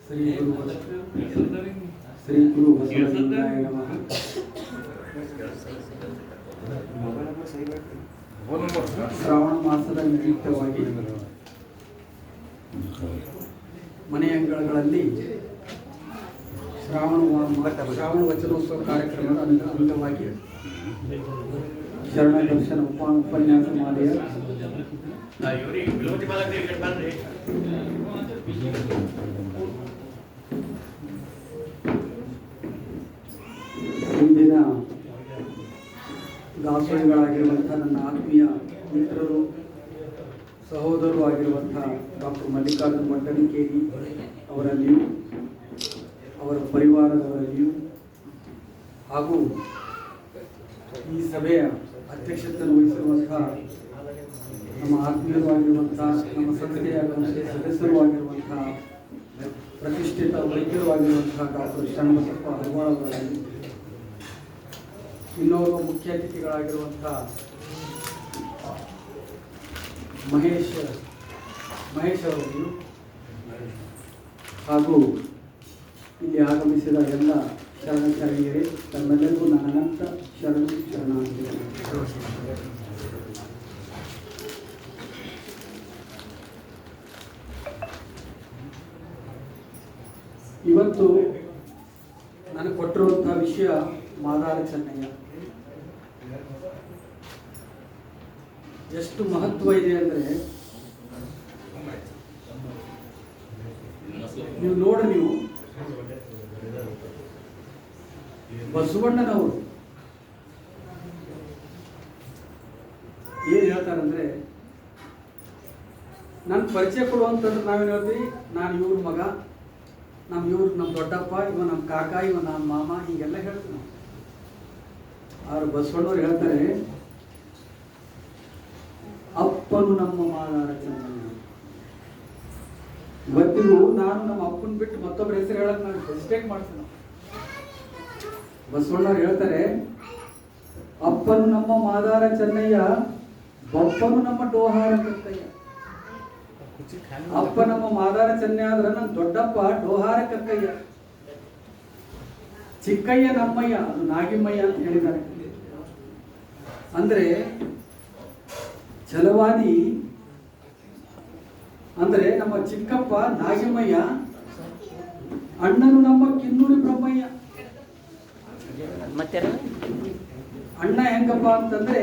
ಶ್ರೀ ಗುರು ಬಸವಲಿಂಗಾಯ ನಮಃ. ಶ್ರಾವಣ ಮಾಸದ ನಿಮಿತ್ತವಾಗಿ ಮನೆ ಅಂಗಳಗಳಲ್ಲಿ ಶ್ರಾವಣ ವಚನೋತ್ಸವ ಕಾರ್ಯಕ್ರಮದ ಅಂಗವಾಗಿ ಶರಣ ದರ್ಶನ ಉಪನ್ಯಾಸ ಮಾಲೆಯ ಇಂದಿನ ದಾಸೋಹಿಗಳಾಗಿರುವಂಥ ನನ್ನ ಆತ್ಮೀಯ ಮಿತ್ರರು ಸಹೋದರರು ಆಗಿರುವಂಥ ಡಾಕ್ಟರ್ ಮಲ್ಲಿಕಾರ್ಜುನ ಮಟ್ಟಣಿಕೇರಿ ಅವರಲ್ಲಿಯೂ ಅವರ ಪರಿವಾರದವರಲ್ಲಿಯೂ ಹಾಗೂ ಈ ಸಭೆಯ ಅಧ್ಯಕ್ಷತೆಯನ್ನು ವಹಿಸಿರುವಂಥ ನಮ್ಮ ಆತ್ಮೀಯರು ಆಗಿರುವಂಥ ನಮ್ಮ ಸಂಸ್ಥೆಯ ಸದಸ್ಯರು ಆಗಿರುವಂಥ ಪ್ರತಿಷ್ಠಿತ ವೈದ್ಯರು ಆಗಿರುವಂಥ ಡಾಕ್ಟರ್ ಶರಣಬಸಪ್ಪ ಹರವಾಳ ಅವರಲ್ಲಿ, ಇನ್ನೋರ್ವ ಮುಖ್ಯ ಅತಿಥಿಗಳಾಗಿರುವಂಥ ಮಹೇಶ್ ಅವರಿಗೂ ಹಾಗೂ ಇಲ್ಲಿ ಆಗಮಿಸಿದ ಎಲ್ಲ ಶರಣಾರ್ಥಿಗಳಿಗೆ ತಮ್ಮೆಲ್ಲರಿಗೂ ನನ್ನ ಅನಂತ ಶರಣಾರ್ಥಿಗಳು. ಇವತ್ತು ನನಗೆ ಕೊಟ್ಟಿರುವಂತಹ ವಿಷಯ ಮಾದಾರ ಚೆನ್ನಯ್ಯ. ಎಷ್ಟು ಮಹತ್ವ ಇದೆ ಅಂದರೆ ನೀವು ಬಸವಣ್ಣನವರು ಏನ್ ಹೇಳ್ತಾರಂದ್ರೆ, ನನ್ನ ಪರಿಚಯ ಕೊಡುವಂತಂದ್ರೆ ನಾವೇನು ಹೇಳ್ತೀವಿ, ನಾನು ಇವ್ರ ಮಗ, ನಮ್ಮ ದೊಡ್ಡಪ್ಪ, ಇವ ನಮ್ಮ ಕಾಕ, ಇವ ನಮ್ಮ ಮಾಮ, ಹೀಗೆಲ್ಲ ಹೇಳ್ತೀವಿ ನಾವು. ಆದ್ರೆ ಬಸವಣ್ಣವ್ರು ಹೇಳ್ತಾರೆ, ಅಪ್ಪನು ನಮ್ಮ ಮಾದಾರ ಚೆನ್ನಯ್ಯ. ಇವತ್ತಿಗೂ ನಾನು ನಮ್ಮ ಅಪ್ಪನ ಬಿಟ್ಟು ಮತ್ತೊಬ್ಬರ ಹೆಸರು ಹೇಳಕ್ ನಾನು ಹೆಸಿಟೇಟ್ ಮಾಡ್ತೀನಿ. ಬಸವಣ್ಣವ್ರು ಹೇಳ್ತಾರೆ, ಅಪ್ಪನು ನಮ್ಮ ಮಾದಾರ ಚೆನ್ನಯ್ಯ, ಬಪ್ಪನು ನಮ್ಮ ಡೋಹಾರ ಕಕ್ಕಯ್ಯ. ಅಪ್ಪ ನಮ್ಮ ಮಾದಾರ ಚೆನ್ನಯ್ಯ ಆದ್ರೆ ನನ್ನ ದೊಡ್ಡಪ್ಪ ಡೋಹಾರ ಕಕ್ಕಯ್ಯ, ಚಿಕ್ಕಯ್ಯ ನಮ್ಮಯ್ಯ, ಅದು ನಾಗಿಮಯ್ಯ ಅಂತ ಹೇಳಿದ್ದಾರೆ. ಅಂದ್ರೆ ಛಲವಾದಿ ಅಂದ್ರೆ ನಮ್ಮ ಚಿಕ್ಕಪ್ಪ ನಾಗಿಮಯ್ಯ, ಅಣ್ಣನು ನಮ್ಮ ಕಿನ್ನೂರಿ ಬ್ರಹ್ಮಯ್ಯ. ಅಣ್ಣ ಹೆಂಗಪ್ಪ ಅಂತಂದ್ರೆ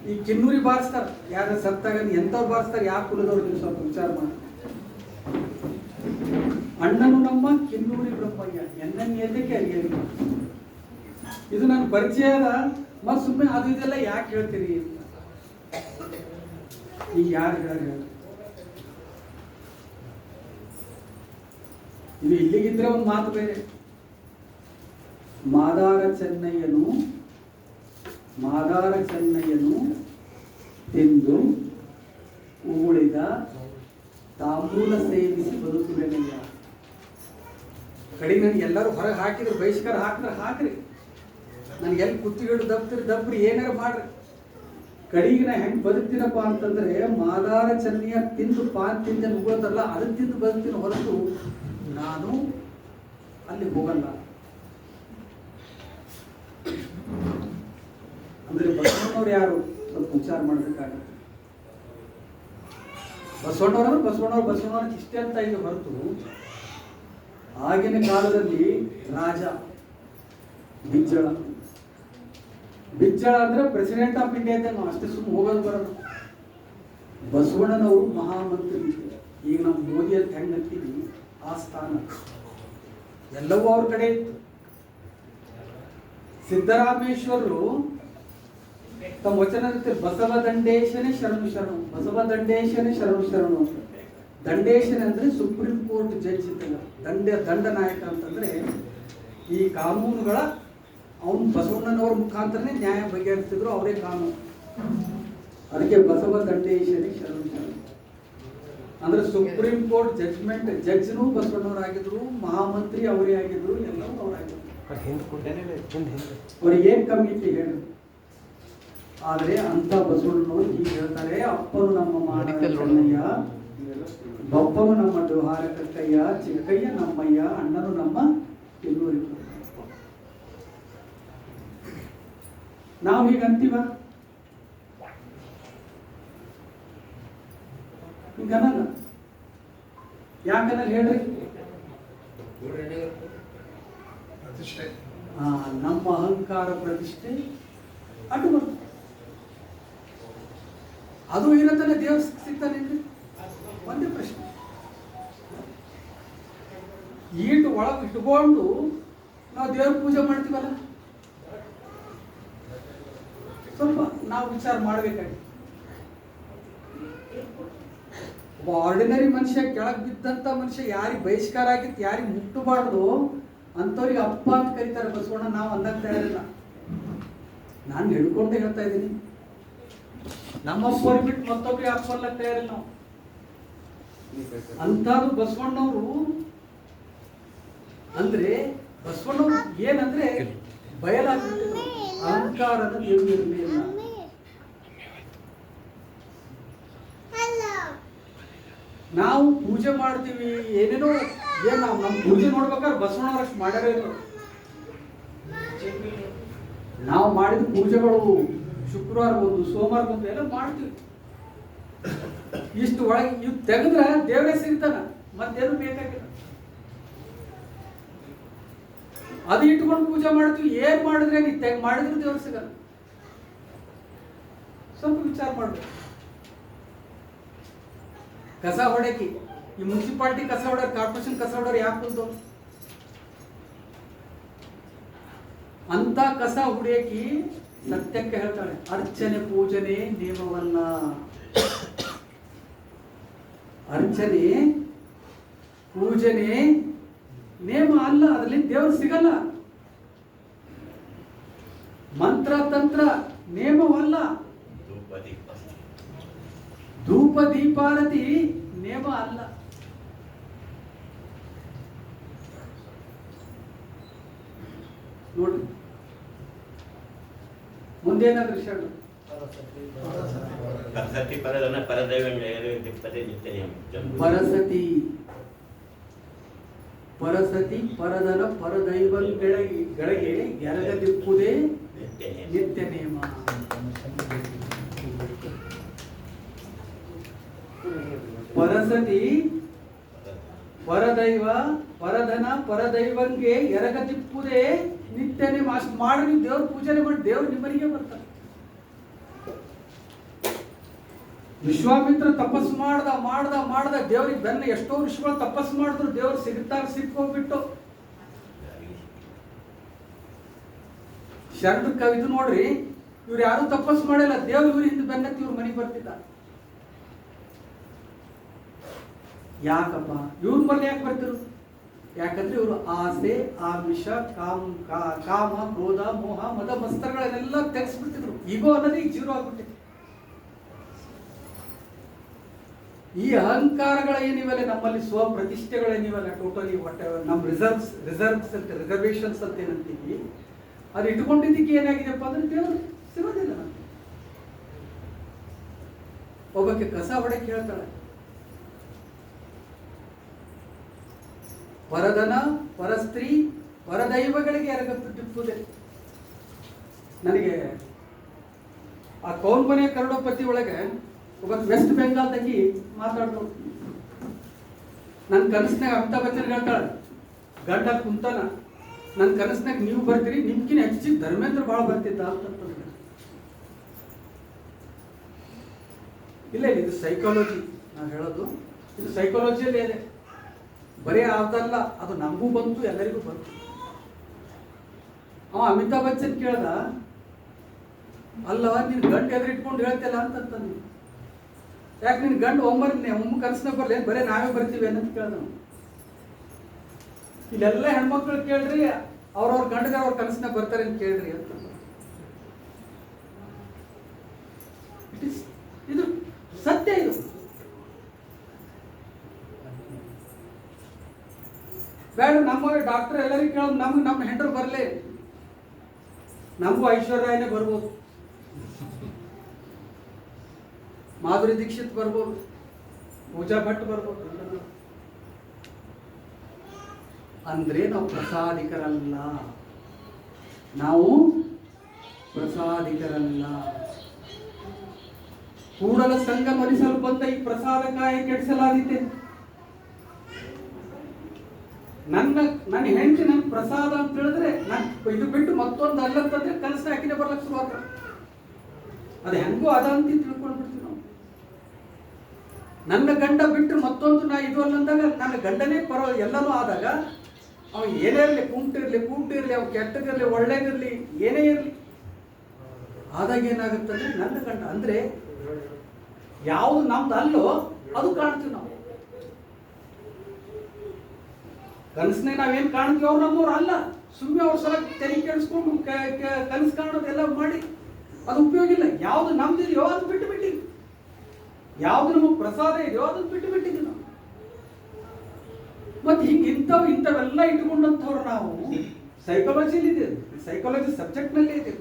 ಈ ಕಿನ್ನೂರಿ ಬಾರಿಸ್ತಾರ, ಯಾರ ಸತ್ತಾಗ ಎಂತವ್ರು ಬಾರಿಸ್ತಾರೆ, ಯಾವ ಕುಲದವ್ರು ನೀವು ಸ್ವಲ್ಪ ವಿಚಾರ ಮಾಡಿ. ಅಣ್ಣನು ನಮ್ಮ ಕಿನ್ನೂರಿ ಬ್ರಹ್ಮಯ್ಯ, ಎನ್ನಕ್ಕೆ ಅರಿಯ. ಇದು ನನ್ನ ಪರಿಚಯದ ಮತ್ ಸುಮ್ಮನೆ ಅದು ಇದೆಲ್ಲ ಯಾಕೆ ಹೇಳ್ತೀರಿ ಅಂತ ಈಗ ಯಾರು ಹೇಳಿ. ಇದು ಇಲ್ಲಿಗಿದ್ರೆ ಒಂದು ಮಾತು ಬೇರೆ. ಮಾದಾರ ಚೆನ್ನಯ್ಯನು ತಿಂದು ಉಳಿದ ತಾಂಬೂಲ ಸೇವಿಸಿ ಬದುಕುವೆನಯ್ಯ. ಕಡೆಗೆ ನನಗೆ ಎಲ್ಲರೂ ಹೊರಗೆ ಹಾಕಿದ್ರು, ಬಹಿಷ್ಕಾರ ಹಾಕ್ರಿ, ನನಗೆ ಎಲ್ಲಿ ಕುತ್ತಿಗೆಡು ದಬ್ರಿ ಏನಾರು ಮಾಡ್ರಿ. ಕಡೆಗೆ ನಾ ಹೆಂಗೆ ಬದುಕ್ತೀನಪ್ಪ ಅಂತಂದ್ರೆ, ಮಾದಾರ ಚೆನ್ನಯ್ಯ ತಿಂದು ಪಾನ್ ತಿಂದ ಮುಗೋದಲ್ಲ, ಅದನ್ನ ತಿಂದು ಬದುಕ್ತೀನಿ ಹೊರತು ನಾನು ಅಲ್ಲಿ ಹೋಗಲ್ಲ. ಅಂದ್ರೆ ಬಸವಣ್ಣವ್ರು ಯಾರು ಸ್ವಲ್ಪ ವಿಚಾರ ಮಾಡಬೇಕಾಗುತ್ತೆ. ಬಸವಣ್ಣವ್ರ ಇಷ್ಟೇ ಅಂತ ಇದೆ ಹೊರತು, ಆಗಿನ ಕಾಲದಲ್ಲಿ ರಾಜ ಬಿಜ್ಜಳ ಅಂದ್ರೆ ಪ್ರೆಸಿಡೆಂಟ್ ಆಫ್ ಇಂಡಿಯಾ ಅಂತ ನಾವು ಅಷ್ಟೇ ಸುಮ್ಮನೆ ಹೋಗೋದು ಬರೋದು. ಬಸವಣ್ಣನವರು ಮಹಾಮಂತ್ರಿ. ಈಗ ನಾವು ಮೋದಿ ಅಂತ ಹೆಂಗ್ ಅಂತೀವಿ, ಆ ಸ್ಥಾನ ಎಲ್ಲವೂ ಅವ್ರ ಕಡೆ ಇತ್ತು. ಸಿದ್ದರಾಮೇಶ್ವರರು ತಮ್ಮ ವಚನ ಬಸವ ದಂಡೇಶನೇ ಶರಣು ಅಂತ. ದಂಡೇಶನ್ ಅಂದ್ರೆ ಸುಪ್ರೀಂ ಕೋರ್ಟ್ ಜಡ್ಜ್ ಇದ್ದಲ್ಲ, ದಂಡ ನಾಯಕ ಅಂತಂದ್ರೆ ಈ ಕಾನೂನುಗಳ ಅವನು ಬಸವಣ್ಣನವ್ರ ಮುಖಾಂತರನೇ ನ್ಯಾಯ ಬಗೆಹರಿಸಿದ್ರು, ಅವರೇ ಕಾನೂನು. ಅದಕ್ಕೆ ಬಸವ ದಂಡೇಶನೇ ಶರಣು ಅಂದ್ರೆ ಸುಪ್ರೀಂ ಕೋರ್ಟ್ ಜಡ್ಜ್ನೂ ಬಸವಣ್ಣವರಾಗಿದ್ರು, ಮಹಾಮಂತ್ರಿ ಅವರೇ ಆಗಿದ್ರು, ಎಲ್ಲವೂ ಅವರಾಗಿದ್ರು. ಅವ್ರಿಗೆ ಏನ್ ಕಮ್ಮಿ ಇತ್ತು ಹೇಳಿ. ಆದರೆ ಅಂತ ಬಸವಣ್ಣನವರು ಹೀಗೆ ಹೇಳ್ತಾರೆ, ಅಪ್ಪನು ನಮ್ಮ ಮಾದಾರ ಚೆನ್ನಯ್ಯ, ಬಪ್ಪನು ನಮ್ಮ ವ್ಯವಹಾರ ಕಕ್ಕಯ್ಯ, ಚಿಕ್ಕಯ್ಯ ನಮ್ಮಯ್ಯ, ಅಣ್ಣನು ನಮ್ಮ ಎಲ್ಲೂರಿ. ನಾವು ಹೀಗಂತೀವ? ಹಿಂಗನಲ್ಲ. ಯಾಕನ್ನ ಹೇಳ್ರಿ? ನಮ್ಮ ಅಹಂಕಾರ ಪ್ರತಿಷ್ಠೆ ಅಡ್ಡು ಬರ್ತದೆ. ಅದು ಇರತ್ತಲ್ಲ, ದೇವ್ರ ಸಿಗ್ತಾನೇನ್ರಿ? ಒಂದೇ ಪ್ರಶ್ನೆ. ಈಟು ಒಳಗೆ ಇಟ್ಕೊಂಡು ನಾವು ದೇವ್ರ ಪೂಜೆ ಮಾಡ್ತೀವಲ್ಲ, ಸ್ವಲ್ಪ ನಾವು ವಿಚಾರ ಮಾಡ್ಬೇಕಾಗಿ. ಒಬ್ಬ ಆರ್ಡಿನರಿ ಮನುಷ್ಯ, ಕೆಳಗೆ ಬಿದ್ದಂತ ಮನುಷ್ಯ, ಯಾರಿಗೆ ಬಹಿಷ್ಕಾರ ಆಗಿತ್ತು, ಯಾರಿಗೆ ಮುಟ್ಟಬಾರ್ದು ಅಂಥವ್ರಿಗೆ ಅಪ್ಪ ಅಂತ ಕರೀತಾರೆ ಬಸವಣ್ಣ. ನಾವು ಅಂದಾಗ ತಯಾರಿಲ್ಲ. ನಾನು ಹಿಡ್ಕೊಂಡೆ ಹೇಳ್ತಾ ಇದ್ದೀನಿ. ನಮ್ಮಪ್ಪವ್ರಿಗೆ ಬಿಟ್ಟು ಮತ್ತೊಬ್ಬರಿಗೆ ಅಪ್ಪ ಅಲ್ಲ ತಯಾರಿಲ್ಲ ನಾವು. ಅಂಥದ್ದು ಬಸವಣ್ಣವರು ಅಂದ್ರೆ, ಬಸವಣ್ಣವ್ರು ಏನಂದ್ರೆ ಬಯಲಾಗ್ಬಿಟ್ಟಿದ್ರು. ಅಹಂಕಾರದ ನಿರ್ಮಿರಲಿಲ್ಲ. ನಾವು ಪೂಜೆ ಮಾಡ್ತೀವಿ, ಏನೇನೋ ಏನ್ ನಾವು ನಮ್ಮ ಪೂಜೆ ನೋಡ್ಬೇಕಾದ್ರೆ ಬಸವಣ್ಣವ್ರಷ್ಟು ಮಾಡ್ಯಾರ ಇಲ್ಲ. ನಾವು ಮಾಡಿದ ಪೂಜೆಗಳು ಶುಕ್ರವಾರ ಬಂದು, ಸೋಮವಾರ ಬಂದು ಎಲ್ಲ ಮಾಡ್ತೀವಿ. ಇಷ್ಟು ಒಳಗೆ ಇವ್ ತೆಗೆದ್ರೆ ದೇವರೇ ಸಿಗ್ತಾನ, ಮತ್ತೇನು ಬೇಕಾಗಿಲ್ಲ. ಅದು ಇಟ್ಕೊಂಡು ಪೂಜೆ ಮಾಡ್ತೀವಿ. ಏನ್ ಮಾಡಿದ್ರೆ ನೀವು ಮಾಡಿದ್ರೆ ದೇವ್ರು ಸಿಗಲ್ಲ. ಸ್ವಲ್ಪ ವಿಚಾರ ಮಾಡ್ಬೇಕು. ಕಸ ಹೊಡಕಿ, ಈ ಮುನ್ಸಿಪಾಲಿಟಿ ಕಸ ಹೊಡೋರು, ಕಾರ್ಪೊರೇಷನ್ ಕಸ ಹೊಡೋರು ಯಾಕೆ ಬಂತು? ಅಂತ ಕಸ ಹೊಡಿಯಕಿ ಸತ್ಯಕ್ಕೆ ಹೇಳ್ತಾಳೆ, ಅರ್ಚನೆ ಪೂಜನೆ ನೇಮವಲ್ಲ. ಅರ್ಚನೆ ಪೂಜನೆ ನೇಮ ಅಲ್ಲ, ಅದರಲ್ಲಿ ದೇವರು ಸಿಗಲ್ಲ. ಮಂತ್ರ ತಂತ್ರ ನೇಮವಲ್ಲ. ಧೂಪ ದೀಪಾರತಿ ನೇಮ ಅಲ್ಲ. ನೋಡಿ ಮುಂದೇನಾದ್ರೂ ವಿಷಯ ಪರಸತಿ ಪರಸತಿ ಪರದನ ಪರದೈವಗಳಿಗೆ ಎರಗದಿಪ್ಪುದೇ ನಿತ್ಯ ನೇಮ. ಪರಸತಿ ಪರದೈವ ಪರಧನ ಪರದೈವಂಗೆ ಎರಗದಿಪ್ಪುದೇ ನಿತ್ಯ ನೇಮ. ಅಷ್ಟು ಮಾಡಿ ನೀವು ದೇವ್ರ ಪೂಜನೆ ಮಾಡಿ ದೇವ್ರು ನಿಮ್ಮನಿಗೆ ಬರ್ತಾರೆ. ವಿಶ್ವಾಮಿತ್ರ ತಪಸ್ಸು ಮಾಡ್ದ ದೇವ್ರಿಗೆ ಬೆನ್ನ ಎಷ್ಟೋ ಋಷಿಗಳು ತಪಸ್ಸು ಮಾಡಿದ್ರು, ದೇವ್ರು ಸಿಕ್ಕೋಗ್ಬಿಟ್ಟು. ಶರಣ ಕವಿದು ನೋಡ್ರಿ, ಇವ್ರು ಯಾರು ತಪಸ್ಸು ಮಾಡಿಲ್ಲ, ದೇವ್ರು ಇವ್ರ ಹಿಂದೆ ಬೆನ್ನತ್ತಿ ಇವ್ರ ಮನೆಗೆ ಬರ್ತಿದ್ದ. ಯಾಕಪ್ಪ ಇವ್ರ ಮೇಲೆ ಯಾಕೆ ಬರ್ತಿರು? ಯಾಕಂದ್ರೆ ಇವರು ಆಸೆ, ಆಮಿಷ, ಕಾಮ, ಕ್ರೋಧ, ಮೋಹ, ಮದ ಮಸ್ತರಗಳನ್ನೆಲ್ಲ ತೆಗೆಸ್ಬಿಡ್ತಿದ್ರು. ಈಗೋ ಅನ್ನೋದೇ ಈಗ ಜೀರೋ ಆಗ್ಬಿಟ್ಟಿದೆ. ಈ ಅಹಂಕಾರಗಳ ಏನಿವಲ್ಲ, ನಮ್ಮಲ್ಲಿ ಸ್ವ ಪ್ರತಿಷ್ಠೆಗಳೇನಿವಲ್ಲ, ಟೋಟಲಿ ನಮ್ಮ ರಿಸರ್ವ್ಸ್ ಅಂತ, ರಿಸರ್ವೇಶನ್ಸ್ ಅಂತ ಏನಂತೀವಿ, ಅದು ಇಟ್ಕೊಂಡಿದ್ದಕ್ಕೆ ಏನಾಗಿದೆಪ್ಪ ಅಂದ್ರೆ ದೇವರು ಸಿಗೋದಿಲ್ಲ. ಒಬ್ಬಕ್ಕೆ ಕಸ ಹೊಡಕ್ಕೆ ಹೇಳ್ತಾಳೆ, ಪರಧನ ಪರಸ್ತ್ರೀ ಪರದೈವಗಳಿಗೆ ಎರಗದಿಪ್ಪುದೇ. ನನಗೆ ಆ ಕೌನ್ ಬನೆ ಕರಡೋಪತಿ ಒಳಗೆ ಒಬ್ಬ ವೆಸ್ಟ್ ಬೆಂಗಾಲ್ದಾಗಿ ಮಾತಾಡ್ತು. ನನ್ನ ಕನಸಿನಾಗ ಅಮಿತಾಬ್ ಬಚ್ಚನ್ ಹೇಳ್ತಾಳೆ, ಗಂಡ ಕುಂತಾನ, ನನ್ನ ಕನಸಿನಾಗ ನೀವು ಬರ್ತೀರಿ, ನಿಮ್ಗಿನ ಹೆಚ್ಚಿಗೆ ಧರ್ಮೇಂದ್ರ ಭಾಳ ಬರ್ತಿದ್ದ ಅಂತ. ಇಲ್ಲ ಇದು ಸೈಕಾಲಜಿ ನಾನು ಹೇಳೋದು, ಇದು ಸೈಕಾಲಜಿಯಲ್ಲಿ ಇದೆ. ಬರೀ ಅದಲ್ಲ, ಅದು ನಮಗೂ ಬಂತು, ಎಲ್ಲರಿಗೂ ಬಂತು. ಅವ ಅಮಿತಾಬ್ ಬಚ್ಚನ್ ಕೇಳ್ದ, ಅಲ್ಲವ ನೀನು ಗಂಡು ಎದುರು ಇಟ್ಕೊಂಡು ಹೇಳ್ತಿಲ್ಲ ಅಂತಂದು. ಯಾಕೆ ನಿನ್ ಗಂಡು ಒಮ್ಮ ಕನಸಿನಾಗ ಬರ್ಲಿ, ಬರೀ ನಾವೇ ಬರ್ತೀವಿ ಅನ್ನೋದು ಕೇಳ್ದ. ಇಲ್ಲೆಲ್ಲ ಹೆಣ್ಮಕ್ಳು ಕೇಳ್ರಿ, ಅವ್ರವ್ರ ಗಂಡಗಾರ ಅವ್ರ ಕನಸಿನಾಗ ಬರ್ತಾರೆ ಅಂತ ಕೇಳ್ರಿ ಅಂತ. ಇದು ಸತ್ಯ. ಇದು ಬೇಡ, ನಮ್ಮ ಡಾಕ್ಟರ್ ಎಲ್ಲರಿಗೂ ಕೇಳೋದು, ನಮ್ಮ ಹೆಂಡರು ಬರಲಿ, ನಮಗೂ ಐಶ್ವರ್ಯನೇ ಬರ್ಬೋದು, ಮಾಧುರಿ ದೀಕ್ಷಿತ್ ಬರ್ಬೋದು, ಪೂಜಾ ಭಟ್ ಬರ್ಬೇಕು ಅಂದ್ರೆ ನಾವು ಪ್ರಸಾದಿಕರಲ್ಲ, ನಾವು ಪ್ರಸಾದಿಕರಲ್ಲ. ಕೂಡಲ ಸಂಘ ಮರಿಸಲು ಬಂದ ಈ ಪ್ರಸಾದ ಕಾಯ ಕೆಡಿಸಲಾದೀತೆ. ನನ್ನ ಹೆಂಡತಿ ನನ್ ಪ್ರಸಾದ ಅಂತ ಹೇಳಿದ್ರೆ ನನ್ ಇದು ಬಿಟ್ಟು ಮತ್ತೊಂದು ಅಲ್ಲಂತಂದ್ರೆ ಕನಸು ಹಾಕಿನೇ ಬರ್ಲಕ್ ಶುರುವಾತ. ಅದು ಹೆಂಗೋ ಅದ ಅಂತ ತಿಳ್ಕೊಂಡ್ಬಿಡ್ತೀವಿ ನಾವು. ನನ್ನ ಗಂಡ ಬಿಟ್ಟು ಮತ್ತೊಂದು ನಾ ಇದು ಅಲ್ಲಂದಾಗ ನನ್ನ ಗಂಡನೇ ಎಲ್ಲನೂ ಆದಾಗ ಅವ ಏನೇ ಇರಲಿ, ಕುಂಟಿರ್ಲಿ, ಅವ್ ಕೆಟ್ಟದಿರ್ಲಿ, ಒಳ್ಳೇದಿರ್ಲಿ, ಏನೇ ಇರಲಿ ಆದಾಗ ಏನಾಗುತ್ತಂದ್ರೆ ನನ್ನ ಗಂಡ ಅಂದ್ರೆ ಯಾವುದು ನಮ್ದು ಅಲ್ಲೋ ಅದು ಕಾಣ್ತೀವಿ ನಾವು. ಕನಸನ್ನೇ ನಾವೇನ್ ಕಾಣ್ತೀವಿ ಅವ್ರು ನಮ್ಮವ್ರು ಅಲ್ಲ. ಸುಮ್ಮನೆ ಅವ್ರ ಸಲ ತೆರಿ ಕೇಳಿಸ್ಕೊಂಡು ಕನಸು ಕಾಣೋದೆಲ್ಲ ಮಾಡಿ ಅದು ಉಪಯೋಗ ಇಲ್ಲ. ಯಾವ್ದು ನಮ್ದಿದೆಯೋ ಅದು ಬಿಟ್ಟು ಬಿಟ್ಟಿದ್ವಿ, ಯಾವ್ದು ನಮಗೆ ಪ್ರಸಾದ ಇದೆಯೋ ಅದನ್ನ ಬಿಟ್ಟು ಬಿಟ್ಟಿದ್ವಿ ನಾವು. ಮತ್ತೆ ಹಿಂಗೆ ಇಂಥವೆಲ್ಲ ಇಟ್ಕೊಂಡಂಥವ್ರು ನಾವು ಸೈಕಾಲಜಿಲಿ ಇದೆ, ಸೈಕಾಲಜಿ ಸಬ್ಜೆಕ್ಟ್ ನಲ್ಲಿ ಇದೆ.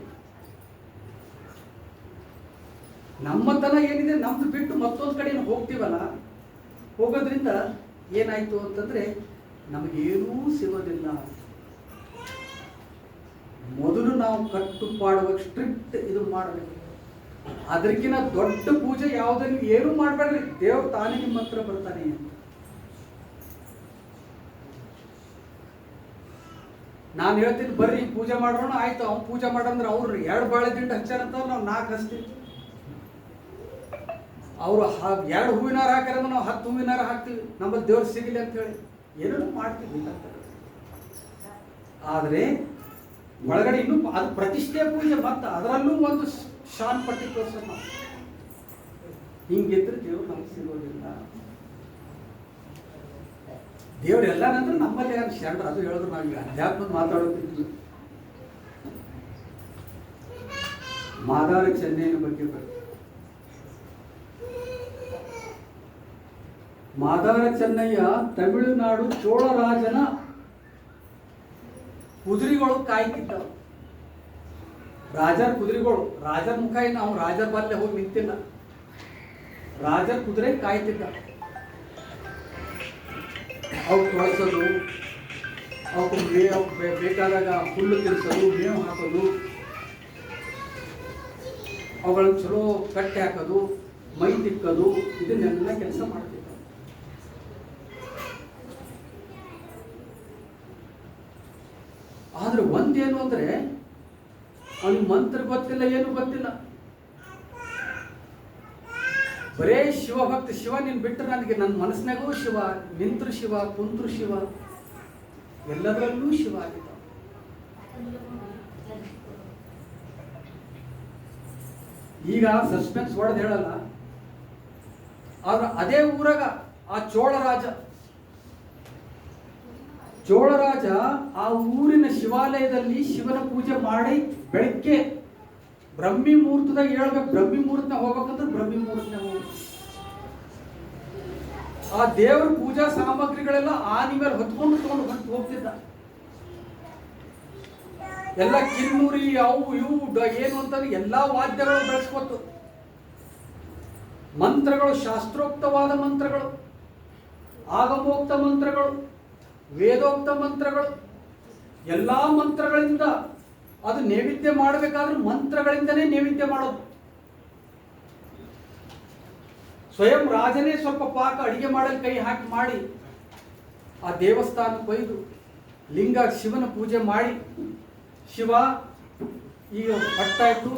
ನಮ್ಮತನ ಏನಿದೆ ನಮ್ದು ಬಿಟ್ಟು ಮತ್ತೊಂದು ಕಡೆ ಹೋಗ್ತೀವಲ್ಲ, ಹೋಗೋದ್ರಿಂದ ಏನಾಯ್ತು ಅಂತಂದ್ರೆ ನಮಗೇನೂ ಸಿಗೋದಿಲ್ಲ. ಮೊದಲು ನಾವು ಕಟ್ಟುಪಾಡುವ ಸ್ಟ್ರಿಕ್ಟ್ ಇದು ಮಾಡಬೇಕು. ಅದಕ್ಕಿಂತ ದೊಡ್ಡ ಪೂಜೆ ಯಾವುದನ್ನು ಏನು ಮಾಡಬೇಡ್ರಿ, ದೇವ್ರು ತಾನೇ ನಿಮ್ಮ ಹತ್ರ ಬರ್ತಾನೆ ಅಂತ. ನಾನು ಹೇಳ್ತೀನಿ ಬರ್ರಿ ಪೂಜೆ ಮಾಡೋಣ, ಆಯ್ತು ಅವ್ನು ಪೂಜೆ ಮಾಡಂದ್ರೆ ಅವ್ರು 2 ಬಾಳೆ ದಿಂಡು ಹಚ್ಚಾರಂತ ನಾವು 4 ಹಚ್ತೀವಿ. ಅವರು 2 ಹೂವಿನಾರ ಹಾಕ್ಯಾರಂದ್ರೆ ನಾವು 10 ಹೂವಿನಾರ ಹಾಕ್ತೀವಿ, ನಮ್ಮಲ್ಲಿ ದೇವ್ರು ಸಿಗಲಿ ಅಂತ ಹೇಳಿ ಏನೂ ಮಾಡ್ತೀವಿ. ಆದರೆ ಒಳಗಡೆ ಇನ್ನೂ ಅದು ಪ್ರತಿಷ್ಠೆ ಪೂಜೆ, ಮತ್ತೆ ಅದರಲ್ಲೂ ಒಂದು ಶಾನ್ ಪಟ್ಟಿ ತೋರ್ಸೋಣ. ಹಿಂಗಿದ್ರೆ ದೇವ್ರು ನಮ್ಗೆ ಸಿಗೋದಿಲ್ಲ. ದೇವ್ರೆಲ್ಲ ನಂತರ ನಮ್ಮಲ್ಲಿ ಯಾರು ಶರಣರು, ಅದು ಹೇಳಿದ್ರು ನಾವೀಗ ಅಧ್ಯಾತ್ಮದ ಮಾತಾಡೋದಿದ್ವಿ. ಮಾದಾರ ಚೆನ್ನೈನ ಬಗ್ಗೆ ಮಾದಾರ ಚೆನ್ನಯ್ಯ ತಮಿಳುನಾಡು ಚೋಳರಾಜನ ಕುದುರೆಗಳು ಕಾಯ್ತಿದ್ದವು. ರಾಜರ ಕುದುರೆಗಳು, ರಾಜರ ಮುಖ ಏನು ಅವ್ನು ರಾಜರ ಬಲ್ಲೆ ಹೋಗಿ ನಿಂತಿಲ್ಲ, ರಾಜರ ಕುದುರೆ ಕಾಯ್ತಿದ್ದ. ಅವು ತೊಳಸೋದು, ಅವಕ್ಕೆ ಬೇಕಾದಾಗ ಹುಲ್ಲು ತಿರ್ಸೋದು, ಮೇವು ಹಾಕೋದು, ಅವುಗಳನ್ನು ಚಲೋ ಕಟ್ಟೆ ಹಾಕೋದು, ಮೈ ತಿಕ್ಕೋದು, ಇದನ್ನೆಲ್ಲ ಕೆಲಸ ಮಾಡ್ತಿದ್ದ. ಆದ್ರೆ ಒಂದೇನು ಅಂದ್ರೆ ಅವನಿಗೆ ಮಂತ್ರ ಗೊತ್ತಿಲ್ಲ, ಏನು ಗೊತ್ತಿಲ್ಲ. ಬರೇ ಶಿವಭಕ್ತ. ಶಿವ ನೀನು ಬಿಟ್ಟರೆ ನನಗೆ ನನ್ನ ಮನಸ್ಸಿನಾಗೂ ಶಿವ, ನಿಂತರು ಶಿವ, ಕುಂತರು ಶಿವ, ಎಲ್ಲದರಲ್ಲೂ ಶಿವ ಆಗಿದ್ದ. ಈಗ ಸಸ್ಪೆನ್ಸ್ ಹೊಡೆದು ಹೇಳಲ್ಲ, ಆದ್ರೆ ಅದೇ ಊರಾಗ ಆ ಚೋಳರಾಜ ಆ ಊರಿನ ಶಿವಾಲಯದಲ್ಲಿ ಶಿವನ ಪೂಜೆ ಮಾಡಿ ಬೆಳಗ್ಗೆ ಬ್ರಹ್ಮಿ ಮುಹೂರ್ತದಾಗ ಹೇಳ್ಬೇಕು. ಬ್ರಹ್ಮಿ ಮುಹೂರ್ತನ ಹೋಗ್ಬೇಕಂದ್ರೆ ಬ್ರಹ್ಮಿ ಮುಹೂರ್ತನ ಹೋಗ್ಬೇಕು. ಆ ದೇವರ ಪೂಜಾ ಸಾಮಗ್ರಿಗಳೆಲ್ಲ ಆನೆ ಮೇಲೆ ಹೊತ್ಕೊಂಡು ತಗೊಂಡು ಹೋಗ್ತಿದ್ದ. ಎಲ್ಲ ಕಿನ್ನೂರಿ ಅವು ಇವು ಏನು ಅಂತಂದ್ರೆ ಎಲ್ಲಾ ವಾದ್ಯಗಳು ಬೆಳೆಸ್ಕೊತು. ಮಂತ್ರಗಳು, ಶಾಸ್ತ್ರೋಕ್ತವಾದ ಮಂತ್ರಗಳು, ಆಗಮೋಕ್ತ ಮಂತ್ರಗಳು, ವೇದೋಕ್ತ ಮಂತ್ರಗಳು, ಎಲ್ಲಾ ಮಂತ್ರಗಳಿಂದ ಅದು ನೈವೇದ್ಯ ಮಾಡಬೇಕಾದ್ರೆ ಮಂತ್ರಗಳಿಂದನೇ ನೈವೇದ್ಯ ಮಾಡೋದು. ಸ್ವಯಂ ರಾಜನೇ ಸ್ವಲ್ಪ ಪಾಕ ಅಡಿಗೆ ಮಾಡಲು ಕೈ ಹಾಕಿ ಮಾಡಿ ಆ ದೇವಸ್ಥಾನಕ್ಕೆ ಒಯ್ದು ಲಿಂಗ ಶಿವನ ಪೂಜೆ ಮಾಡಿ, ಶಿವ ಈಗ ಪಟ್ಟಾಯ್ತು,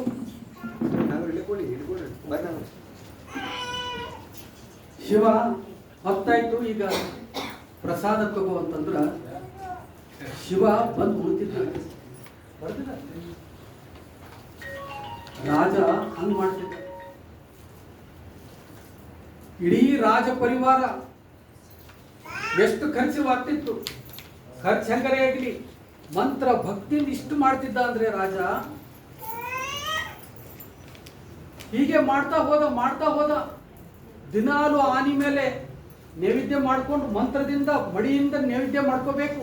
ಶಿವ ಹೊತ್ತಾಯ್ತು, ಈಗ ಪ್ರಸಾದ ತಗೋ ಅಂತಂದ್ರ ಶಿವ ಬಂದು ಉಳಿತಿದ್ದ. ರಾಜ ಹಂಗ್ ಮಾಡ್ತಿದ್ದ. ಇಡೀ ರಾಜ ಪರಿವಾರ ಎಷ್ಟು ಖರ್ಚು ಆಗ್ತಿತ್ತು, ಖರ್ಚು ಹೆಂಗರೇ ಆಗಲಿ, ಮಂತ್ರ ಭಕ್ತಿಯಿಂದ ಇಷ್ಟು ಮಾಡ್ತಿದ್ದ ಅಂದ್ರೆ ರಾಜ ಹೀಗೆ ಮಾಡ್ತಾ ಹೋದ. ದಿನಾಲು ಆನಿ ಮೇಲೆ ನೈವೇದ್ಯ ಮಾಡ್ಕೊಂಡು ಮಂತ್ರದಿಂದ ಮಡಿಯಿಂದ ನೈವೇದ್ಯ ಮಾಡ್ಕೋಬೇಕು.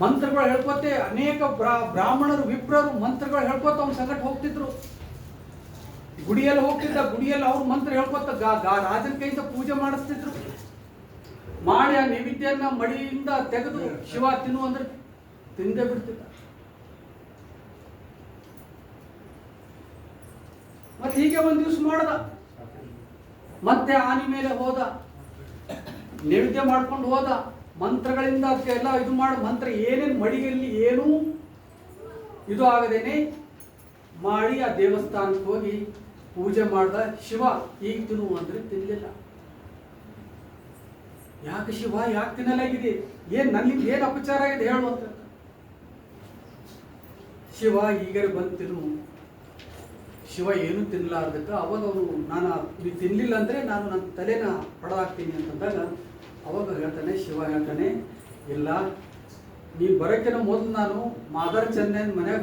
ಮಂತ್ರಗಳು ಹೇಳ್ಕೊತೆ ಅನೇಕ ಬ್ರಾಹ್ಮಣರು, ವಿಪ್ರರು ಮಂತ್ರಗಳು ಹೇಳ್ಕೊತ ಅವ್ನ ಸಂಗಟ ಹೋಗ್ತಿದ್ರು. ಗುಡಿಯಲ್ಲಿ ಹೋಗ್ತಿದ್ದ, ಗುಡಿಯಲ್ಲಿ ಅವ್ರ ಮಂತ್ರ ಹೇಳ್ಕೊತ ರಾಜನ ಕೈಯಿಂದ ಪೂಜೆ ಮಾಡಿಸ್ತಿದ್ರು. ಮಾಡಿ ಆ ನೈವೇದ್ಯನ ಮಡಿಯಿಂದ ತೆಗೆದು ಶಿವ ತಿನ್ನು ಅಂದ್ರೆ ತಿಂದೇ ಬಿಡ್ತಿದ್ದ. ಮತ್ತೆ ಹೀಗೆ ಒಂದ್ ದಿವ್ಸ ಮಾಡ್ದ, ಮತ್ತೆ ಆನೆ ಮೇಲೆ ಹೋದ, ನೈವೇದ್ಯ ಮಾಡ್ಕೊಂಡು ಹೋದ, ಮಂತ್ರಗಳಿಂದ ಅದಕ್ಕೆಲ್ಲ ಇದು ಮಾಡಿ ಮಂತ್ರ ಏನೇನು ಮಡಿಯಲ್ಲಿ ಏನೂ ಇದು ಆಗದೇನೆ ಮಾಡಿ ಆ ದೇವಸ್ಥಾನಕ್ಕೆ ಹೋಗಿ ಪೂಜೆ ಮಾಡ್ದ. ಶಿವ ಈಗ ತಿನ್ನು ಅಂದ್ರೆ ತಿನ್ನಲಿಲ್ಲ. ಯಾಕೆ ಶಿವ ಯಾಕೆ ತಿನ್ನಲಾಗಿದೆ, ನನ್ನಿಂದ ಏನು ಅಪಚಾರ ಆಗಿದೆ ಹೇಳುವಂತ. ಶಿವ ಈಗರೆ ಬಂದು ತಿನ್ನು. ಶಿವ ಏನು ತಿನ್ನಲಾರ್ದಕ್ಕೆ ಅವಾಗ ಅವನು ನೀವು ತಿನ್ನಲಿಲ್ಲ ಅಂದರೆ ನಾನು ನನ್ನ ತಲೆನ ಹೊಡೆದಾಕ್ತೀನಿ ಅಂತಂದಾಗ ಅವಾಗ ಹೇಳ್ತಾನೆ, ಶಿವ ಹೇಳ್ತಾನೆ, ಇಲ್ಲ ನೀನು ಬರೋಕ್ಕಿಂತ ಮೊದಲು ನಾನು ಮಾದಾರ್ ಚೆನ್ನೈನ ಮನ್ಯಾಗ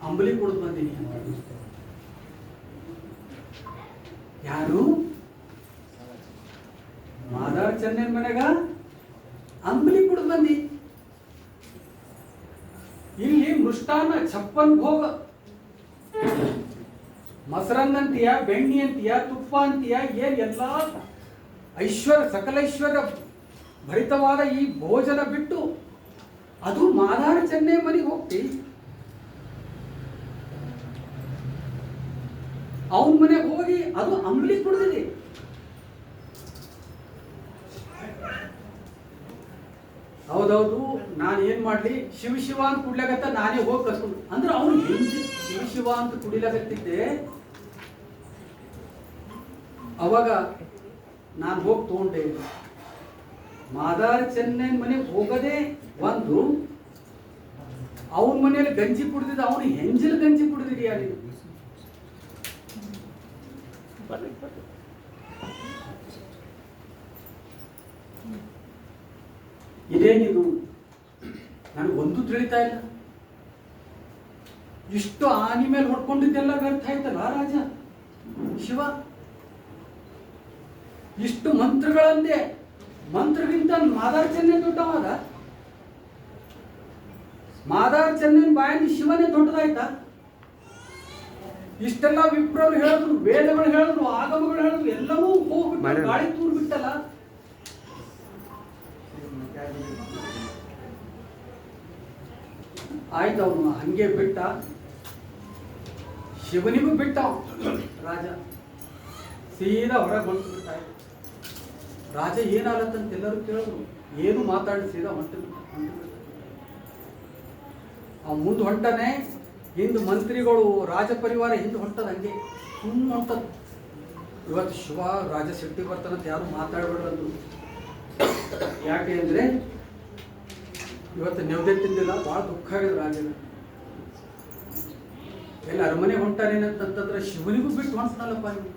ಅಂಬಲಿ ಕುಡಿದು ಬಂದೀನಿ ಅಂತ. ಯಾರು? ಮಾದಾರ್ ಚೆನ್ನೈನ ಮನ್ಯಾಗ ಅಂಬಲಿ ಕುಡಿದು ಬಂದಿ. ಇಲ್ಲಿ ಮೃಷ್ಟಾನ್ನ ಛಪ್ಪನ್ ಭೋಗ, ಮೊಸರನ್ನ ಅಂತೀಯ, ಬೆಣ್ಣೆ ಅಂತೀಯ, ತುಪ್ಪ ಅಂತೀಯ, ಏನ್ ಎಲ್ಲ ಐಶ್ವರ್ಯ ಸಕಲ ಐಶ್ವರ್ಯ ಭರಿತವಾದ ಈ ಭೋಜನ ಬಿಟ್ಟು ಅದು ಮಾದಾರ ಚೆನ್ನೈ ಮನೆಗೆ ಹೋಗ್ತಿ, ಅವನ ಮನೆಗೆ ಹೋಗಿ ಅದು ಅಂಬಲಿ ಕುಡಿದಿದೆ. ಹೌದೌದು, ನಾನು ಏನ್ ಮಾಡ್ಲಿ, ಶಿವ ಶಿವ ಅಂತ ಕುಡ್ಲಾಗತ್ತ ನಾನೇ ಹೋಗಿ ಕಸ್ಕೊಂಡು ಅಂದ್ರೆ ಅವನು ಶಿವ ಶಿವ ಅಂತ ಕುಡಿಲಾಗತ್ತಿದ್ದೆ. ಅವಾಗ ನಾನು ಹೋಗಿ ತಗೊಂಡೆ. ಮಾದಾರ ಚೆನ್ನೈ ಮನೆಗೆ ಹೋಗದೆ ಒಂದು, ಅವನ ಮನೆಯಲ್ಲಿ ಗಂಜಿ ಕುಡಿದಿದ್ದ, ಅವನು ಹೆಂಜಲ ಗಂಜಿ ಕುಡಿದಿದೆಯಾ ನೀನು? ಇದೇನಿದು ನನಗೊಂದು ತಿಳಿತಾ ಇಲ್ಲ. ಇಷ್ಟು ಆನಿ ಮೇಲೆ ಹೊಡ್ಕೊಂಡಿದ್ದೆಲ್ಲ ವ್ಯರ್ಥ ಆಯ್ತಲ್ಲ ರಾಜ ಶಿವ. ಇಷ್ಟು ಮಂತ್ರಗಳಂದೇ, ಮಂತ್ರಗಿಂತ ಮಾದಾರ್ ಚೆನ್ನೈ ದೊಡ್ಡವಾದ. ಮಾದಾರ್ ಚೆನ್ನೈನ ಬಾಯಲ್ಲಿ ಶಿವನೇ ದೊಡ್ಡದಾಯ್ತಾ? ಇಷ್ಟೆಲ್ಲ ವಿಪ್ರರು ಹೇಳಿದ್ರು, ವೇದಗಳು ಹೇಳಿದ್ರು, ಆಗಮಗಳು ಹೇಳಿದ್ರು, ಎಲ್ಲವೂ ಹೋಗ್ಬಿಟ್ಟು ಗಾಳಿ ತೂರ್ ಬಿಟ್ಟಲ್ಲ. ಆಯ್ತು, ಅವನು ಹಂಗೆ ಬಿಟ್ಟ, ಶಿವನಿಗೂ ಬಿಟ್ಟ ರಾಜ. ಸೀದಾ ಹೊರಗೆ ಹೊಂಟು ಬಿಟ್ಟ. ರಾಜ ಏನಾಗತ್ತಂತ ಎಲ್ಲರೂ ಕೇಳಿದ್ರು, ಏನು ಮಾತಾಡಿ ಸೀದಾ ಹೊಂಟು ಅವ್ ಮುಂದೆ ಹೊಂಟನೆ. ಹಿಂದೆ ಮಂತ್ರಿಗಳು ರಾಜ ಪರಿವಾರ ಹಿಂದೆ ಹೊಂಟದ, ಹಂಗೆ ಸುಮ್ಮನೆ ಹೊಂಟದ. ಇವತ್ತು ಶಿವ ರಾಜ ಸಿಟ್ಟಿ ಬರ್ತಾನಂತ ಯಾರು ಮಾತಾಡ್ಬೇಡ್ರಂದ್ರು. ಯಾಕೆ ಅಂದ್ರೆ ಇವತ್ತು ನೆವದೇ ತಿಂದಿಲ್ಲ, ಭಾಳ ದುಃಖ ಆಗಿದೆ ರಾಜನ. ಎಲ್ಲ ಅರಮನೆ ಹೊಂಟಾನೇನಂತಂದ್ರೆ ಶಿವನಿಗೂ ಬಿಟ್ಟು ಹೊಂಟನಲ್ಲಪ್ಪ ನೀವು.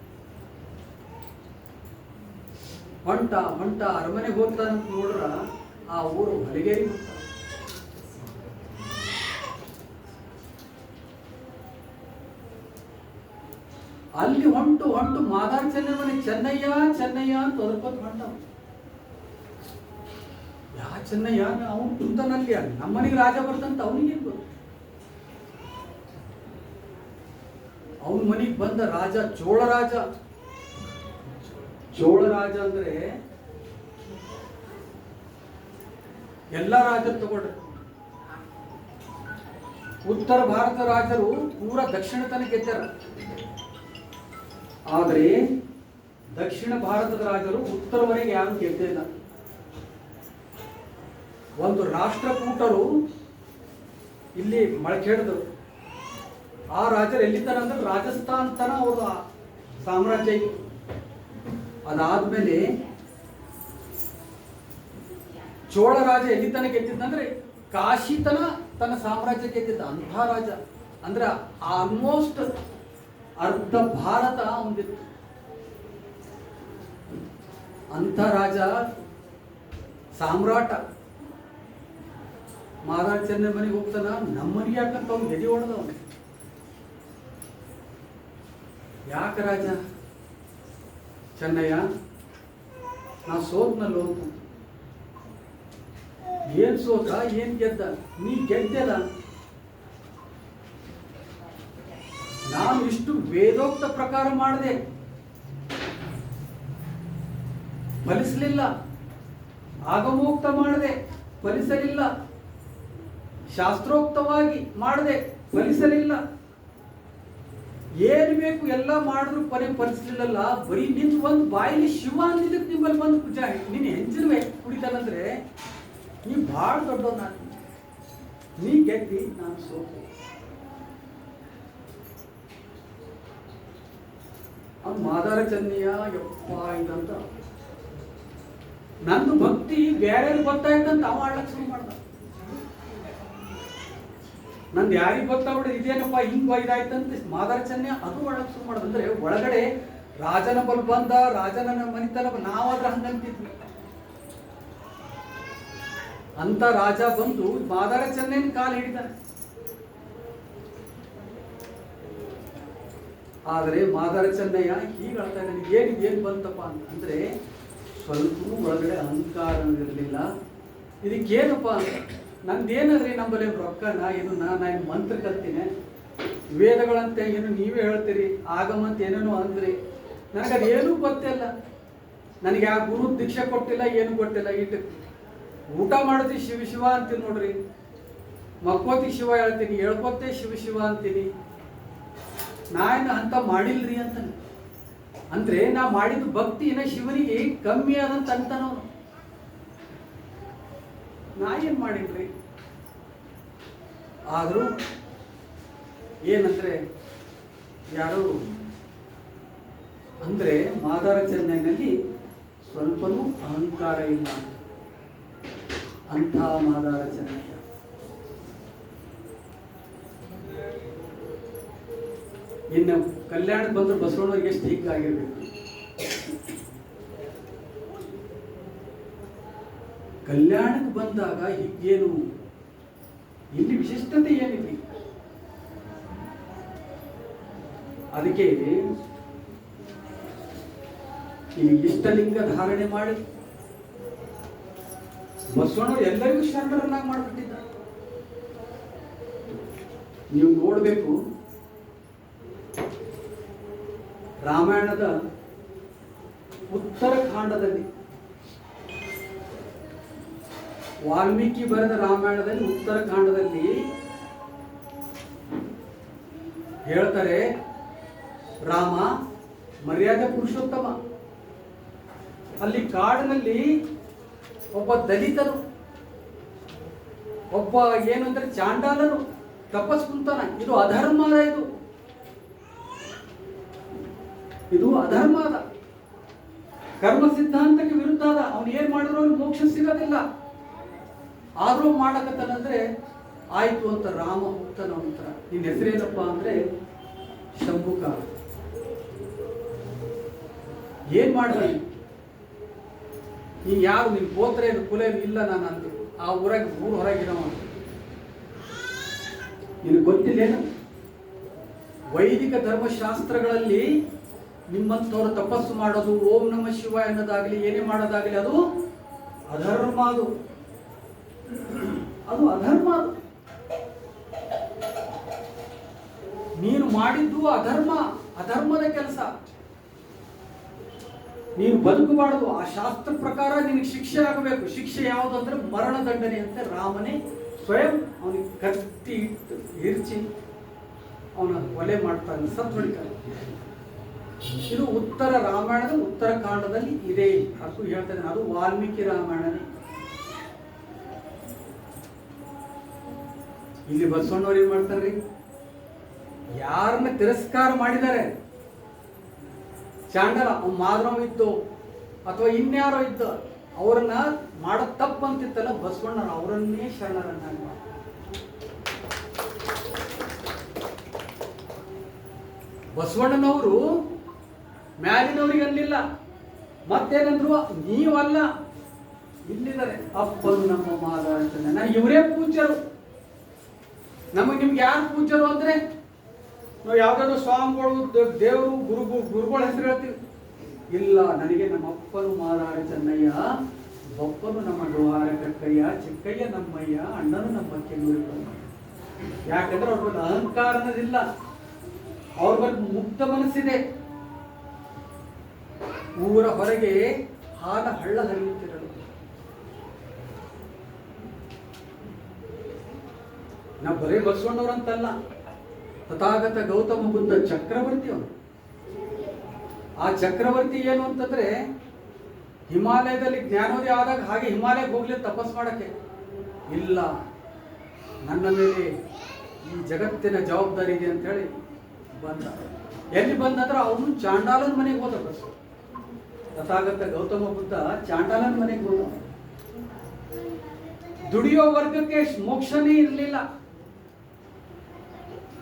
ಹೊಂಟ ಅರಮನೆಗೆ ಹೋಗ್ತಾನಂತ ನೋಡ್ರ ಆ ಊರು ಹಲಿಗೇರಿ ಹೊಂಟ. ಅಲ್ಲಿ ಹೊಂಟು ಮಾದಾರ್ ಚೆನ್ನೈ ಮನೆ ಚೆನ್ನಯ್ಯ ಅಂತ ಒದರ್ಕೊತ ಹೊಂಟ. ಯಾ ಚೆನ್ನಯ್ಯ? ಅವನು ಕುಂತನಲ್ಲಿ ನಮ್ಮನೆಗೆ ರಾಜ ಬರ್ತಂತ ಅವನಿಗೇನು ಗೊತ್ತು? ಅವನ ಮನೆಗೆ ಬಂದ ರಾಜ ಚೋಳ ರಾಜ ಅಂದ್ರೆ ಎಲ್ಲ ರಾಜರು ತಗೊಳ್ರಿ. ಉತ್ತರ ಭಾರತ ರಾಜರು ಪೂರ ದಕ್ಷಿಣ ತನಕ ಗೆದ್ದಾರ, ಆದರೆ ದಕ್ಷಿಣ ಭಾರತದ ರಾಜರು ಉತ್ತರವರೆಗೆ ಯಾರು ಗೆದ್ದಿಲ್ಲ. ಒಂದು ರಾಷ್ಟ್ರಕೂಟರು ಇಲ್ಲಿ ಮೊಳಕೆಡಿದ್ರು. ಆ ರಾಜರು ಎಲ್ಲಿದ್ದಾರ ಅಂದ್ರೆ ರಾಜಸ್ಥಾನ್ ತನ ಅವ್ರ ಸಾಮ್ರಾಜ್ಯ ಇತ್ತು. ಅದಾದ್ಮೇಲೆ ಚೋಳ ರಾಜ ಎಲ್ಲಿ ತನಕ ಗೆದ್ದಿದ್ದಂದ್ರೆ ಕಾಶಿ ತನ್ನ ಸಾಮ್ರಾಜ್ಯ ಗೆದ್ದಿದ್ದ ಅಂಥ ರಾಜ. ಅಂದ್ರೆ ಆಲ್ಮೋಸ್ಟ್ ಅರ್ಧ ಭಾರತ ಅವನಿತ್ತು. ಅಂಥ ರಾಜ ಸಾಮ್ರಾಟ ಮಾದಾರ್ ಚೆನ್ನೈ ಮನೆಗೆ ಹೋಗ್ತಾನ. ನಮ್ಮನಿಗೆ ಯಾಕಂತ ಅವ್ನು ಎದೆ ಹೊಡೆದವನು. ಯಾಕೆ ರಾಜ ಚೆನ್ನಯ್ಯ ನಾ ಸೋತ್ನಲ್ಲೋ? ಏನ್ ಸೋತ ಏನ್ ಗೆದ್ದ? ನೀ ಗೆದ್ದೆಲ್ಲ. ನಾನು ನಾನು ಇಷ್ಟು ವೇದೋಕ್ತ ಪ್ರಕಾರ ಮಾಡಿದೆ, ಫಲಿಸಲಿಲ್ಲ. ಆಗಮೋಕ್ತ ಮಾಡಿದೆ, ಫಲಿಸಲಿಲ್ಲ. ಶಾಸ್ತ್ರೋಕ್ತವಾಗಿ ಮಾಡಿದೆ, ಫಲಿಸಲಿಲ್ಲ. ಏನು ಬೇಕು ಎಲ್ಲ ಮಾಡಿದ್ರು ಫಲಿಸಲಿಲ್ಲ. ಬರೀ ನಿನ್ ಒಂದು ಬಾಯಿಲಿ ಶಿವ ಅಂದಿದ್ದಕ್ಕೆ ನಿಮ್ಮಲ್ಲಿ ಬಂದು ಪೂಜಾ ನೀನು ಹೆಂಚಿರುವೆ ಕುಡಿತಾನಂದ್ರೆ ನೀ ಭಾಳ ದೊಡ್ಡವ್. ನಾನು ನೀ ಗೆದ್ದಿ, ನಾನು ಸೋತೆ. ಅವ್ನು ಮಾದಾರ ಚೆನ್ನಯ್ಯ ಯಪ್ಪ ಇದಂತ ನಂದು ಭಕ್ತಿ ಬೇರೆ ಗೊತ್ತಾಯ್ತಂತ ಅವ ಆಡ್ಲಕ್ ಶುರು ಮಾಡ್ದ. ನಂದು ಯಾರಿಗೆ ಗೊತ್ತಾಗ್ಬಿಡ ಇದೇನಪ್ಪ ಹಿಂಗ್ ಇದಾಯ್ತಂತ ಮಾದಾರ ಚೆನ್ನಯ್ಯ ಅದು ಒಳಗ್ ಶುರು ಮಾಡೋದು. ಅಂದ್ರೆ ಒಳಗಡೆ ರಾಜನ ಬಲ್ ಬಂದ, ರಾಜನ ಮನಿತನ ನಾವಾದ್ರೆ ಹಂಗಂತಿದ್ವಿ. ಅಂತ ರಾಜ ಬಂದು ಮಾದಾರ ಚೆನ್ನಯ್ಯನ ಕಾಲು ಹಿಡಿತಾನೆ. ಆದರೆ ಮಾದಾರ ಚೆನ್ನಯ್ಯ ಹೀಗೆ ಹೇಳ್ತಾ ಇದ್ದಾನೆ, ಏನ್ ಬಂತಪ್ಪ ಅಂದ್ರೆ ಸ್ವಲ್ಪ ಒಳಗಡೆ ಅಹಂಕಾರ ಇರಲಿಲ್ಲ. ಇದಕ್ಕೇನಪ್ಪ ನಂದೇನದ್ರಿ ನಮ್ಮಲ್ಲಿ ರೊಕ್ಕನ ಏನು ನಾನು ಮಂತ್ರ ಕಲ್ತೀನಿ, ವೇದಗಳಂತೆ ಏನು ನೀವೇ ಹೇಳ್ತೀರಿ, ಆಗಮಂತ ಏನೇನೋ ಅಂದ್ರಿ, ನನಗದೇನೂ ಗೊತ್ತಿಲ್ಲ. ನನಗೆ ಯಾವ ಗುರು ದೀಕ್ಷೆ ಕೊಟ್ಟಿಲ್ಲ, ಏನು ಕೊಟ್ಟಿಲ್ಲ. ಇಟ್ಟು ಊಟ ಮಾಡ್ತೀವಿ ಶಿವ ಶಿವ ಅಂತೀನಿ ನೋಡ್ರಿ, ಮಕ್ಕೋತಿ ಶಿವ ಹೇಳ್ತೀನಿ, ಹೇಳ್ಕೊತೆ ಶಿವ ಶಿವ ಅಂತೀನಿ. ನಾನು ಅಂತ ಮಾಡಿಲ್ರಿ ಅಂತ. ಅಂದ್ರೆ ನಾ ಮಾಡಿದ ಭಕ್ತಿನ ಶಿವನಿಗೆ ಕಮ್ಮಿ ಆದಂತ ಅಂತಾನವನು. ನಾ ಏನ್ ಮಾಡಿಲ್ರಿ. ಆದ್ರೂ ಏನಂದ್ರೆ ಯಾರು ಅಂದ್ರೆ ಮಾದಾರ ಚೆನ್ನೈನಲ್ಲಿ ಸ್ವಲ್ಪನೂ ಅಹಂಕಾರ ಇಲ್ಲ ಅಂಥ ಮಾದಾರ ಚೆನ್ನಯ್ಯ. ಇನ್ನು ಕಲ್ಯಾಣಕ್ಕೆ ಬಂದ್ರೆ ಬಸವಣ್ಣವ್ರಿಗೆ ಎಷ್ಟು ಹೀಗಾಗಿರ್ಬೇಕು. ಕಲ್ಯಾಣಕ್ಕೆ ಬಂದಾಗ ಹೀಗೇನು, ಇಲ್ಲಿ ವಿಶಿಷ್ಟತೆ ಏನಿದೆ. ಅದಕ್ಕೆ ಈ ಇಷ್ಟಲಿಂಗ ಧಾರಣೆ ಮಾಡಿ ಬಸವಣ್ಣವ್ರು ಎಲ್ಲರಿಗೂ ಶರಣರನ್ನಾಗಿ ಮಾಡಿಬಿಟ್ಟಿದ್ದ. ನೀವು ನೋಡಬೇಕು, ರಾಮಾಯಣದ ಉತ್ತರ ಕಾಂಡದಲ್ಲಿ, ವಾಲ್ಮೀಕಿ ಬರೆದ ರಾಮಾಯಣದಲ್ಲಿ ಉತ್ತರ ಕಾಂಡದಲ್ಲಿ ಹೇಳ್ತಾರೆ, ರಾಮ ಮರ್ಯಾದೆ ಪುರುಷೋತ್ತಮ. ಅಲ್ಲಿ ಕಾಡಿನಲ್ಲಿ ಒಬ್ಬ ದಲಿತನು, ಒಬ್ಬ ಏನಂದ್ರೆ ಚಾಂಡಾಲನು ತಪಸ್ ಕುಂತಾನ. ಇದು ಅಧರ್ಮದ, ಇದು ಅಧರ್ಮದ, ಕರ್ಮ ಸಿದ್ಧಾಂತಕ್ಕೆ ವಿರುದ್ಧ ಅದ. ಅವನು ಏನ್ ಮಾಡಿದ್ರು ಅವ್ನು ಮೋಕ್ಷ ಸಿಗೋದಿಲ್ಲ. ಆದ್ರೂ ಮಾಡಕತ್ತನಂದ್ರೆ ಆಯ್ತು ಅಂತ ರಾಮ ಹೋಗ್ತಾನ. ನಂತರ ನಿನ್ನ ಹೆಸರೇನಪ್ಪ ಅಂದ್ರೆ ಶಂಭುಕ. ಏನ್ ಮಾಡ್ರಿ ನೀನ್ ಯಾರು, ನಿನ್ ಗೋತ್ರ ಏನು ಕುಲ ಏನು ಇಲ್ಲ. ನಾನು ಅಂದೆ ಆ ಊರಾಗ ಊರು ಹೊರಗಿನವ. ನಿನಗೆ ಗೊತ್ತಿಲ್ಲೇನು, ವೈದಿಕ ಧರ್ಮಶಾಸ್ತ್ರಗಳಲ್ಲಿ ನಿಮ್ಮಂಥವ್ರು ತಪಸ್ಸು ಮಾಡೋದು, ಓಂ ನಮ ಶಿವ ಅನ್ನೋದಾಗ್ಲಿ, ಏನೇ ಮಾಡೋದಾಗ್ಲಿ, ಅದು ಅಧರ್ಮ. ಅದು ಅಧರ್ಮ. ನೀನು ಮಾಡಿದ್ದು ಅಧರ್ಮ, ಅಧರ್ಮದ ಕೆಲಸ. ನೀನು ಬದುಕಬಾರದು. ಆ ಶಾಸ್ತ್ರ ಪ್ರಕಾರ ನಿನಗೆ ಶಿಕ್ಷೆ ಆಗಬೇಕು. ಶಿಕ್ಷೆ ಯಾವುದು ಅಂದ್ರೆ ಮರಣ ದಂಡನೆ ಅಂತ ರಾಮನೇ ಸ್ವಯಂ ಅವನಿಗೆ ಕತ್ತಿ ಇಟ್ಟು ಹಿರ್ಚಿ ಅವನ ಕೊಲೆ ಮಾಡ್ತಾನೆ, ಸತ್ವಳಿತಾನೆ. ಇದು ಉತ್ತರ ರಾಮಾಯಣದ ಉತ್ತರ ಕಾಂಡದಲ್ಲಿ ಇದೆ. ಅದು ಹೇಳ್ತಾ ಇದ್ದಾನೆ, ಅದು ವಾಲ್ಮೀಕಿ ರಾಮಾಯಣನೇ. ಇಲ್ಲಿ ಬಸವಣ್ಣವ್ರು ಏನ್ ಮಾಡ್ತಾರ್ರಿ, ಯಾರನ್ನ ತಿರಸ್ಕಾರ ಮಾಡಿದ್ದಾರೆ, ಚಾಂಡಲ ಮಾಧವ ಇದ್ದು ಅಥವಾ ಇನ್ಯಾರೋ ಇದ್ದು ಅವರನ್ನ ಮಾಡೋ ತಪ್ಪು ಅಂತಿತ್ತಲ್ಲ, ಬಸವಣ್ಣ ಅವರನ್ನೇ ಶರಣರನ್ನಾಗಿ ಮಾಡ. ಬಸವಣ್ಣನವರು ಮ್ಯಾಲಿನವ್ರಿಗೆ ಅಲ್ಲಿಲ್ಲ, ಮತ್ತೇನಂದ್ರು ನೀವಲ್ಲ, ಇಲ್ಲಿದ್ದಾರೆ ಅಪ್ಪನು ನಮ್ಮ ಮಾದಾರ ಚೆನ್ನಯ್ಯ. ಇವರೇ ಪೂಜ್ಯರು. ನಿಮ್ಗೆ ಯಾರು ಪೂಜ್ಯರು ಅಂದ್ರೆ ನಾವು ಯಾವ್ದಾದ್ರು ಸ್ವಾಮಿಗಳು, ದೇವರು, ಗುರುಗಳ ಹೆಸರು ಹೇಳ್ತೀವಿ. ಇಲ್ಲ, ನನಗೆ ನಮ್ಮ ಅಪ್ಪನು ಮಾದಾರ ಚೆನ್ನಯ್ಯ, ಬಪ್ಪನು ನಮ್ಮ ದ್ವಾರ ಕಕ್ಕಯ್ಯ, ಚಿಕ್ಕಯ್ಯ ನಮ್ಮಯ್ಯ, ಅಣ್ಣನು ನಮ್ಮ ಕೆನ್ನೂರು. ಯಾಕಂದ್ರೆ ಅವ್ರ ಅಹಂಕಾರ ಅನ್ನೋದಿಲ್ಲ. ಅವ್ರ ಬಗ್ಗೆ ಮುಕ್ತ ಮನಸ್ಸಿದೆ. ಊರ ಹೊರಗೆ ಹಾಲ ಹಳ್ಳ ಹರಿಯುತ್ತಿರಲು. ನಾ ಬರೀ ಬಸವಣ್ಣವ್ರಂತಲ್ಲ, ತಥಾಗತ ಗೌತಮ ಬುದ್ಧ ಚಕ್ರವರ್ತಿ ಅವನು. ಆ ಚಕ್ರವರ್ತಿ ಏನು ಅಂತಂದ್ರೆ, ಹಿಮಾಲಯದಲ್ಲಿ ಜ್ಞಾನೋದಯ ಆದಾಗ ಹಾಗೆ ಹಿಮಾಲಯಕ್ಕೆ ಹೋಗ್ಲಿ ತಪಸ್ ಮಾಡಕ್ಕೆ ಇಲ್ಲ, ನನ್ನ ಮೇಲೆ ಈ ಜಗತ್ತಿನ ಜವಾಬ್ದಾರಿ ಇದೆ ಅಂತ ಹೇಳಿ ಬಂದ. ಎಲ್ಲಿ ಬಂದಂದ್ರೆ ಅವನು ಚಾಂಡಾಲನ ಮನೆಗೆ ಹೋದ. ಬಸ್ ತಥಾಗತ ಗೌತಮ ಬುದ್ಧ ಚಾಂಡಾಲನ ಮನೆಗೆ ಹೋದ. ದುಡಿಯೋ ವರ್ಗಕ್ಕೆ ಮೋಕ್ಷನೇ ಇರಲಿಲ್ಲ.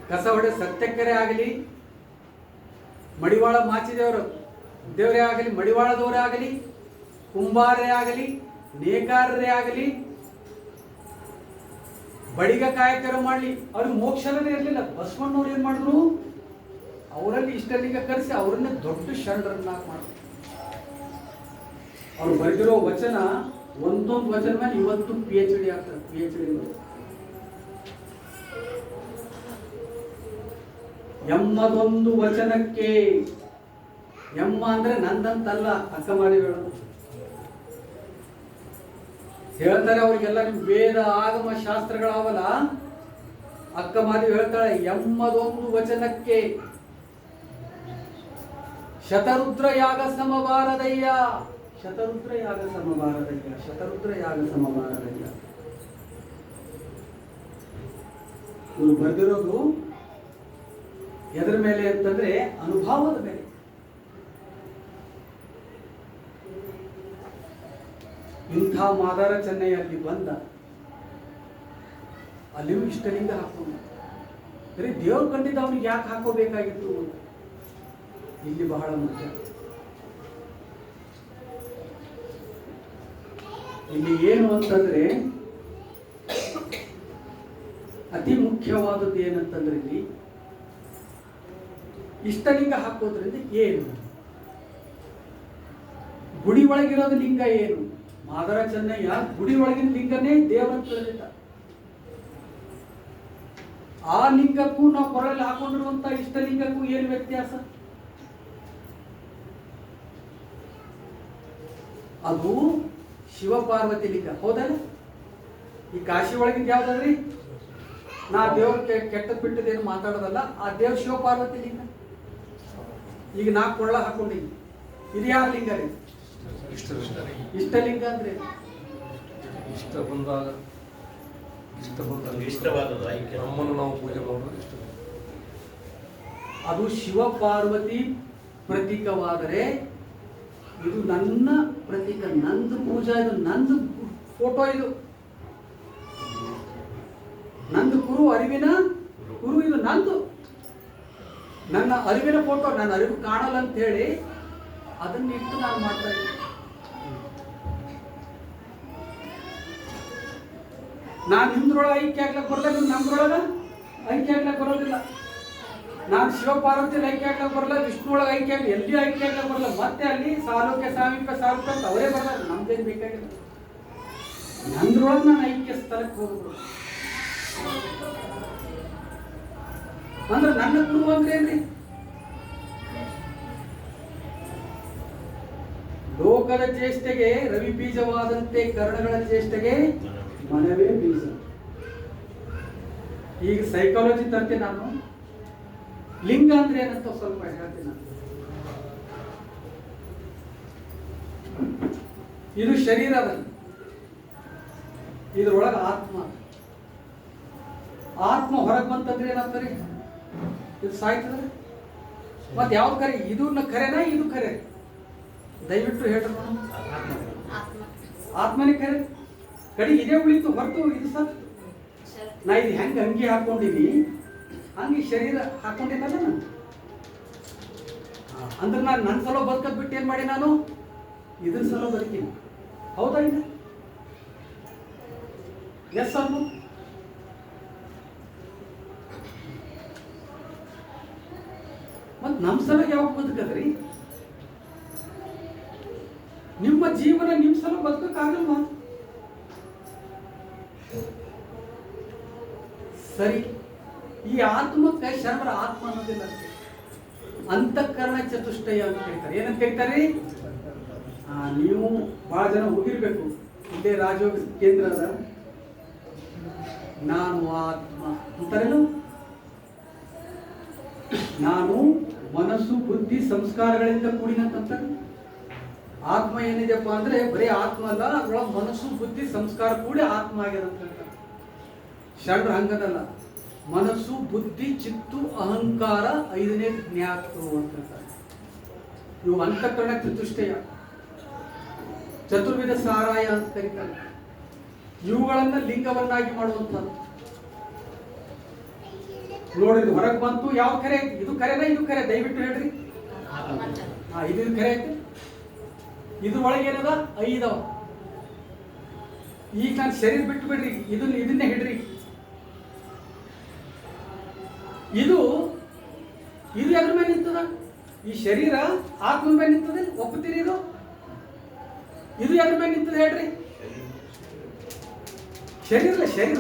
ಕಸ ಹೊಡೆ ಸತ್ಯಕ್ಕರೆ ಆಗಲಿ, ಮಡಿವಾಳ ಮಾಚಿದೇವರು ದೇವರೇ ಆಗಲಿ, ಮಡಿವಾಳದವರೇ ಆಗಲಿ, ಕುಂಬಾರರೇ ಆಗಲಿ, ನೇಕಾರರೇ ಆಗಲಿ, ಬಡಿಗ ಕಾಯಕರ ಮಾಡಲಿ, ಅವ್ರಿಗೆ ಮೋಕ್ಷನೇ ಇರಲಿಲ್ಲ. ಬಸವಣ್ಣವ್ರು ಏನ್ ಮಾಡಿದ್ರು, ಅವರಲ್ಲಿ ಇಷ್ಟಲಿಂಗ ಕರೆಸಿ ಅವರನ್ನೇ ದೊಡ್ಡ ಶರಣರನ್ನಾಗಿ ಮಾಡಿದ್ರು. ಅವ್ರು ಬರೆದಿರೋ ವಚನ ಒಂದೊಂದು ವಚನ ಮೇಲೆ ಇವತ್ತು PhD ಆಗ್ತದೆ. PhD ಎಮ್ಮದೊಂದು ವಚನಕ್ಕೆ, ಎಮ್ಮ ಅಂದ್ರೆ ನಂದಂತಲ್ಲ, ಅಕ್ಕ ಮಾಡಿ ಹೇಳೋದು. ಹೇಳ್ತಾರೆ ಅವ್ರಿಗೆಲ್ಲ ನಿಮ್ ವೇದ ಆಗಮ ಶಾಸ್ತ್ರಗಳಾವಲ್ಲ, ಅಕ್ಕ ಮಾದಿ ಹೇಳ್ತಾಳೆ, ಎಮ್ಮದೊಂದು ವಚನಕ್ಕೆ ಶತರುದ್ರ ಯಾಗ ಸಮಬಾರದಯ್ಯ, ಶತರುದ್ರ ಯಾಗ ಸಮಬಾರದಯ್ಯ, ಶತರುದ್ರ ಯಾಗ ಸಮಬಾರದಯ್ಯ. ಇವರು ಬರೆದಿರೋದು ಎದರ ಮೇಲೆ ಅಂತಂದ್ರೆ ಅನುಭವದ ಮೇಲೆ. ಇಂಥ ಮಾದಾರ ಚೆನ್ನೈ ಅಲ್ಲಿ ಬಂದ, ಅಲ್ಲಿಯೂ ಇಷ್ಟಲಿಂಗ ಹಾಕೊಂಡ. ಬರೀ ದೇವ್ರು ಕಂಡಿದ್ದ ಅವನಿಗೆ ಯಾಕೆ ಹಾಕೋಬೇಕಾಗಿತ್ತು? ಇಲ್ಲಿ ಬಹಳ ಮುಖ್ಯ. ಇಲ್ಲಿ ಏನು ಅಂತಂದ್ರೆ ಅತಿ ಮುಖ್ಯವಾದದ್ದು ಏನಂತಂದ್ರೆ, ಇಲ್ಲಿ ಇಷ್ಟಲಿಂಗ ಹಾಕೋದ್ರಿಂದ ಏನು? ಗುಡಿ ಒಳಗಿರೋದು ಲಿಂಗ ಏನು? ಮಾದರ ಚೆನ್ನಯ್ಯ ಗುಡಿ ಒಳಗಿನ ಲಿಂಗನೇ ದೇವರ ತಿಳಿದಿದ್ದ. ಆ ಲಿಂಗಕ್ಕೂ ನಾವು ಕೊರಳಲ್ಲಿ ಹಾಕೊಂಡಿರುವಂತ ಇಷ್ಟಲಿಂಗಕ್ಕೂ ಏನು ವ್ಯತ್ಯಾಸ? ಅದು ಶಿವಪಾರ್ವತಿ ಲಿಂಗ, ಹೌದಲ್ಲ? ಈ ಕಾಶಿ ಒಳಗಿಂದ ಯಾವ್ದಾದ್ರಿ? ನಾ ದೇವ್ರ ಕೆಟ್ಟದ್ ಬಿಟ್ಟದೇನು ಮಾತಾಡೋದಲ್ಲ, ಆ ದೇವ್ರ ಶಿವಪಾರ್ವತಿ ಲಿಂಗ. ಈಗ ನಾ ಕೊಳ್ಳ ಹಾಕೊಂಡಿನಿ, ಇದು ಯಾರ ಲಿಂಗ ರೀ? ಇಷ್ಟಲಿಂಗ ಅಂದ್ರೆ ನಮ್ಮನ್ನು ನಾವು ಪೂಜೆ ಮಾಡೋದು ಇಷ್ಟ. ಅದು ಶಿವಪಾರ್ವತಿ ಪ್ರತೀಕವಾದರೆ ಇದು ನನ್ನ ಪ್ರತೀಕ, ನಂದು ಪೂಜಾ, ಇದು ನಂದು ಫೋಟೋ, ಇದು ನಂದು ಗುರು, ಅರಿವಿನ ಗುರು, ಇದು ನಂದು, ನನ್ನ ಅರಿವಿನ ಫೋಟೋ. ನನ್ನ ಅರಿವು ಕಾಣಲ್ಲ ಅಂತ ಹೇಳಿ ಅದನ್ನ ಇಟ್ಟು ನಾನು ಮಾಡ್ತಾ ಇದ್ದೀನಿ. ನಾನು ನಿಮ್ದ್ರೊಳಗೆ ಐಕ್ಯ ಆಗ್ಲಕ್ಕೆ ಬರಲ್ಲ, ನೀವು ನಮ್ದ್ರೊಳಗ ಐಕ್ಯ ಆಗ್ಲಕ್ಕೆ ಬರೋದಿಲ್ಲ. ನಾನು ಶಿವಪಾರ್ವತಿ ಐಕ್ಯ ಆಗ್ಲಕ್ಕೆ ಬರಲ್ಲ, ವಿಷ್ಣು ಒಳಗೆ ಐಕ್ಯ ಆಗ್ಲಿ, ಎಲ್ಲಿ ಐಕ್ಯ ಆಗ್ಲಕ್ಕೆ ಬರಲ್ಲ. ಮತ್ತೆ ಅಲ್ಲಿ ಸಾಲೋಕ್ಯ ಸಾಮೀಪ್ಯ ಸಾರೂಪ್ಯ ಅಂತ ಅವರೇ ಬರಲ್ಲ, ನಮ್ದೇನು ಬೇಕಾಗಿಲ್ಲ. ನಂದ್ರೊಳಗೆ ನಾನು ಐಕ್ಯ ಸ್ಥಳಕ್ಕೆ ಹೋಗ್ಬೋದು. ಅಂದ್ರೆ ನನ್ನ ಗುರು ಅಂದ್ರೆ ಏನ್ರಿ? ಲೋಕದ ಚೇಷ್ಟೆಗೆ ರವಿ ಬೀಜವಾದಂತೆ ಕರ್ಣಗಳ ಚೇಷ್ಟೆಗೆ ಮನವೇ ಬೀಜ. ಈಗ ಸೈಕಾಲಜಿ ತರ್ತೀನಿ ನಾನು. ಲಿಂಗ ಅಂದ್ರೆ ಏನಂತ ಸ್ವಲ್ಪ ಹೇಳ್ತೀನಿ ನಾನು. ಇದು ಶರೀರದಲ್ಲಿ, ಇದ್ರೊಳಗೆ ಆತ್ಮ. ಆತ್ಮ ಹೊರಗೆ ಬಂತಂದ್ರೆ ಏನಂತಾರೆ? ಇದು ಸಾಯ್ತದೆ. ಮತ್ತೆ ಯಾವ್ದು ಕರೆ? ಇದು ಖರೆನಾ ಇದು ಖರೆ? ದಯವಿಟ್ಟು ಹೇಳ್ರಿ. ಆತ್ಮನೇ ಖರೆ, ಕಡೆ ಇದೇ ಉಳಿತು, ಹೊರತು ಇದು ಸತ್ತು. ನಾ ಇದು ಹೆಂಗೆ ಅಂಗಿ ಹಾಕೊಂಡಿನಿ ಹಂಗೆ ಶರೀರ ಹಾಕೊಂಡಿದ್ದಲ್ಲ ನಾನು. ಅಂದ್ರೆ ನಾನು ನನ್ನ ಸಲ ಬದುಕದ್ ಬಿಟ್ಟು ಏನ್ ಮಾಡಿ ನಾನು ಇದ್ರ ಸಲ ಬದುಕೀನಿ. ಹೌದಾ? ಇಲ್ಲ ಎಸ್ ಅನ್ನು ಮತ್ ನಮ್ಮ ಸಲ ಯಾವಾಗ ಬದುಕದ್ರಿ? ನಿಮ್ಮ ಜೀವನ ನಿಮ್ಮ ಸಲ ಬದುಕಕ್ಕಾಗಲ್ವಾ? ಸರಿ, ಈ ಆತ್ಮಕ್ಕೆ ಶರಣರ ಆತ್ಮ ಅನ್ನೋದಿಲ್ಲ. ಅಂತಃಕರಣ ಚತುಷ್ಟಯ ಅಂತ ಕರೀತಾರೆ. ಏನಂತ ಕರೀತಾರೆ? ನೀವು ಬಹಳ ಜನ ಹೋಗಿರ್ಬೇಕು. ಇಲ್ಲೇ ರಾಜಯೋಗ ಕೇಂದ್ರ ಅದ, ನಾನು ಆತ್ಮ ಅಂತಾರೇನು? ನಾನು ಮನಸ್ಸು ಬುದ್ಧಿ ಸಂಸ್ಕಾರಗಳಿಂದ ಕೂಡಿನಂತ. ಆತ್ಮ ಏನಿದೆಪ್ಪ ಅಂದ್ರೆ ಬರೀ ಆತ್ಮ ಅಲ್ಲ, ಅದ್ರೊಳಗೆ ಮನಸ್ಸು ಬುದ್ಧಿ ಸಂಸ್ಕಾರ ಕೂಡಿ ಆತ್ಮ ಆಗ್ಯದಂತ. ಶರಣರು ಹಂಗದಲ್ಲ, ಮನಸ್ಸು ಬುದ್ಧಿ ಚಿತ್ತು ಅಹಂಕಾರ ಐದನೇ ಜ್ಞಾತು ಅಂತ. ಇವು ಅಂತಃಕರಣ ಚತುಷ್ಟಯ, ಚತುರ್ವಿಧ ಸಾರಾಯ ಅಂತ ಕರೀತಾರೆ. ಇವುಗಳನ್ನ ಲಿಂಗವನ್ನಾಗಿ ಮಾಡುವಂಥದ್ದು. ನೋಡಿದ್ರೆ ಹೊರಗೆ ಬಂತು, ಯಾವ್ದು ಕರೆ ಐತಿ? ಇದು ಕರೆನ ಇದು ಕರೆ? ದಯವಿಟ್ಟು ಹೇಳ್ರಿ. ಇದು ಕರೆ ಐತಿ. ಇದ್ರೊಳಗೆ ಏನದ? ಐದವ. ಈಗ ನಾನು ಶರೀರ ಬಿಟ್ಟು ಬಿಡ್ರಿ, ಇದನ್ನೇ ಹಿಡ್ರಿ. ಇದು ಎದ್ರ ಮೇಲೆ ನಿಂತದ? ಈ ಶರೀರ ಆತ್ಮ ಮೇಲೆ ನಿಂತದ. ಒಪ್ಪುತ್ತೀರಿ? ಇದು ಎದ್ರ ಮೇಲೆ ನಿಂತದ ಹೇಳ್ರಿ? ಶರೀರ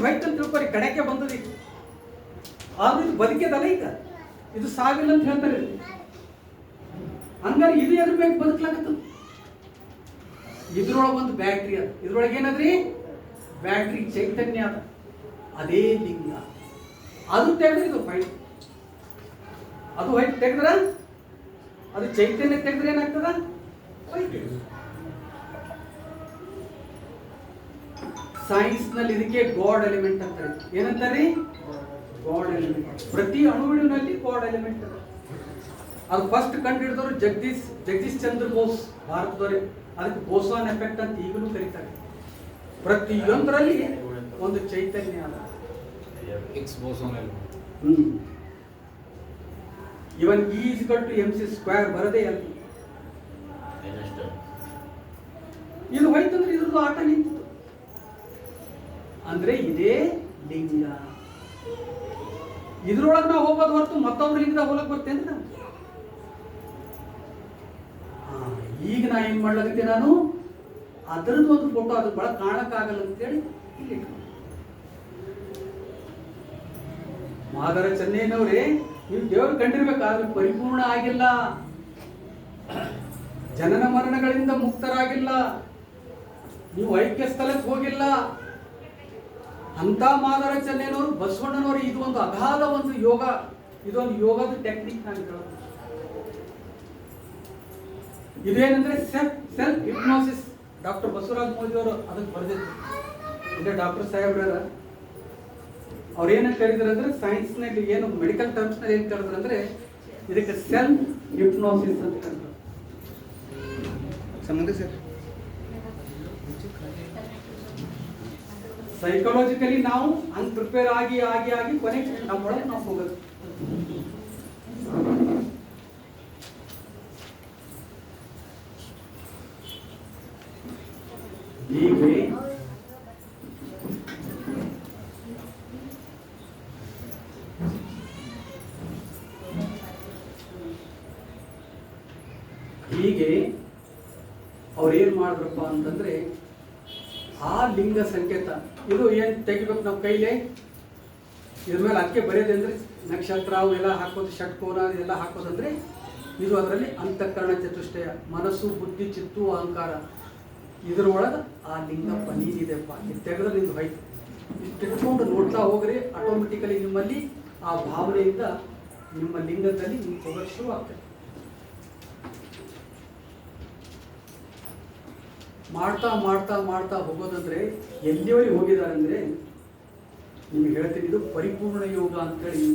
ಹೋಯ್ತು ಅಂತ ತಿಳ್ಕೊರಿ, ಕಡೆಗೆ ಬಂದದಿ. ಆದ್ರೂ ಇದು ಬದುಕಿದಲ್ಲ, ಈಗ ಇದು ಸಾವಿಲ್ಲ ಅಂತ ಹೇಳ್ತಾರೆ. ಹಂಗಾರೆ ಇದು ಎದ್ರ ಮೇಲೆ ಬದುಕಲಾಗತ್ತ? ಇದ್ರೊಳಗೆ ಒಂದು ಬ್ಯಾಟ್ರಿ ಅದ. ಇದ್ರೊಳಗೆ ಏನದ್ರಿ? ಬ್ಯಾಟ್ರಿ ಚೈತನ್ಯ ಅದ. ಅದೇ ಲಿಂಗ. ಅದು ತೆಗೆದ್ರೆ ಇದು ವೈಟ್. ಅದು ವೈಟ್ ತೆಗೆದ್ರ, ಅದು ಚೈತನ್ಯ ತೆಗೆದ್ರೆ ಏನಾಗ್ತದ? ವೈಟ್. ಸೈನ್ಸ್ ನಲ್ಲಿ ಇದಕ್ಕೆ ಗಾಡ್ ಎಲಿಮೆಂಟ್ ಅಂತಾರೆ. ಏನಂತಾರೆ? God element. ಪ್ರತಿ ಅಣುವಿನಲ್ಲಿ ಗಾಡ್ ಎಲಿಮೆಂಟ್ ಅದ. ಅದು ಫಸ್ಟ್ ಕಂಡು ಹಿಡಿದವರು ಜಗದೀಶ್ ಚಂದ್ರ ಬೋಸ್, ಭಾರತದವರೇ. ಅದಕ್ಕೆ ಬೋಸಾನ್ ಎಫೆಕ್ಟ್ ಅಂತ ಈಗಲೂ ಕರೀತಾರೆ. ಪ್ರತಿಯೊಂದರಲ್ಲಿ ಒಂದು ಚೈತನ್ಯ ಅದ. ಇವನ್ E=mc² ಬರದೇ ಅಲ್ಲ. ಇದು ಹೋಯ್ತಂದ್ರೆ ಇದ್ರದ್ದು ಆಟ ನಿಂತು. ಅಂದ್ರೆ ಇದೇ ಲಿಂಗ. ಇದ್ರೊಳಗೆ ನಾವು ಹೋಗೋದು ಹೊರತು ಮತ್ತೊಬ್ರು ಲಿಂಗದಾಗ ಹೋಗಕ್ ಬರ್ತೇನೆ ನಾವು. ಈಗ ನಾ ಏನ್ ಮಾಡ್ಲಾಗತ್ತೆ, ನಾನು ಅದರದ್ದು ಒಂದು ಫೋಟೋ ಅದು ಬಹಳ ಕಾಣಕ್ಕಾಗಲ್ಲ ಅಂತೇಳಿ ಇಲ್ಲಿ ಮಾದರ ಚೆನ್ನೈನವ್ರೆ, ನೀವು ದೇವರು ಕಂಡಿರ್ಬೇಕಾದ್ರೆ ಪರಿಪೂರ್ಣ ಆಗಿಲ್ಲ, ಜನನ ಮರಣಗಳಿಂದ ಮುಕ್ತರಾಗಿಲ್ಲ, ನೀವು ಐಕ್ಯ ಸ್ಥಳಕ್ಕೆ ಹೋಗಿಲ್ಲ ಅಂತ ಮಾದರ ಚೆನ್ನೈನವರು, ಬಸವಣ್ಣನವರು. ಇದು ಒಂದು ಅಗಾಧ ಒಂದು ಯೋಗ, ಇದೊಂದು ಯೋಗದ ಟೆಕ್ನಿಕ್. ನಾನು ಹೇಳೋದು ಇದೇನಂದ್ರೆ self hypnosis. Doctor Basavaraj Modi ಅವರು ಅದಕ್ಕೆ ಬರೆದಿದ್ರು. ಇಲ್ಲ ಡಾಕ್ಟರ್ ಸಾಹೇಬ್ರ ಅವ್ರು ಏನಂತ ಹೇಳಿದ್ರು ಅಂದ್ರೆ, ಸೈನ್ಸ್ ನಲ್ಲಿ ಏನು ಮೆಡಿಕಲ್ ಟರ್ಮ್ಸ್ ನಲ್ಲಿ ಏನ್ ಕರೆದ್ರು ಅಂದ್ರೆ, ಇದಕ್ಕೆ ಸೆಲ್ಫ್ ಹಿಪ್ನೋಸಿಸ್ ಅಂತ ಕರೆದ್ರು. ಸೈಕಾಲಜಿಕಲಿ ನಾವು ಹಂಗ್ ಪ್ರಿಪೇರ್ ಆಗಿ ಆಗಿ ಆಗಿ ಕೊನೆಗೆ ನಮ್ಮೊಳಗೆ ನಾವು ಹೋಗೋದು. ಹೀಗೆ ಅವ್ರು ಏನ್ ಮಾಡಿದ್ರಪ್ಪ ಅಂತಂದ್ರೆ, ಆ ಲಿಂಗ ಸಂಕೇತ ಇದು ಏನ್ ತೆಗಿಬೇಕು ನಮ್ಮ ಕೈಲೇ, ಇದ್ರ ಮೇಲೆ ಅದಕ್ಕೆ ಬರೆಯೋದು ಅಂದ್ರೆ ನಕ್ಷತ್ರ ಅವೆಲ್ಲ ಹಾಕೋದು, ಷಟ್ಕೋನ ಇದೆಲ್ಲ ಹಾಕೋದಂದ್ರೆ ಇದು ಅದರಲ್ಲಿ ಅಂತಃಕರಣ ಚತುಷ್ಟಯ, ಮನಸ್ಸು ಬುದ್ಧಿ ಚಿತ್ತು ಅಹಂಕಾರ. ಇದ್ರೊಳಗೆ ಆ ಲಿಂಗಪ್ಪ ನೀನಿದೆಪ್ಪ, ಇದು ತೆಗೆದ್ರೆ ನಿಮ್ದು ಹೋಯ್ತು. ಇಟ್ಟಿಟ್ಕೊಂಡು ನೋಡ್ತಾ ಹೋಗ್ರಿ, ಆಟೋಮೆಟಿಕಲಿ ನಿಮ್ಮಲ್ಲಿ ಆ ಭಾವನೆಯಿಂದ ನಿಮ್ಮ ಲಿಂಗದಲ್ಲಿ ನಿಮ್ಗೆ ಹೋಗೋದು ಶುರು ಆಗ್ತದೆ. ಮಾಡ್ತಾ ಮಾಡ್ತಾ ಮಾಡ್ತಾ ಹೋಗೋದಂದ್ರೆ ಎಲ್ಲಿವರೆಗೆ ಹೋಗಿದ್ದಾರೆ ಅಂದ್ರೆ, ನಿಮ್ಗೆ ಹೇಳ್ತೀನಿ, ಇದು ಪರಿಪೂರ್ಣ ಯೋಗ ಅಂತೇಳಿ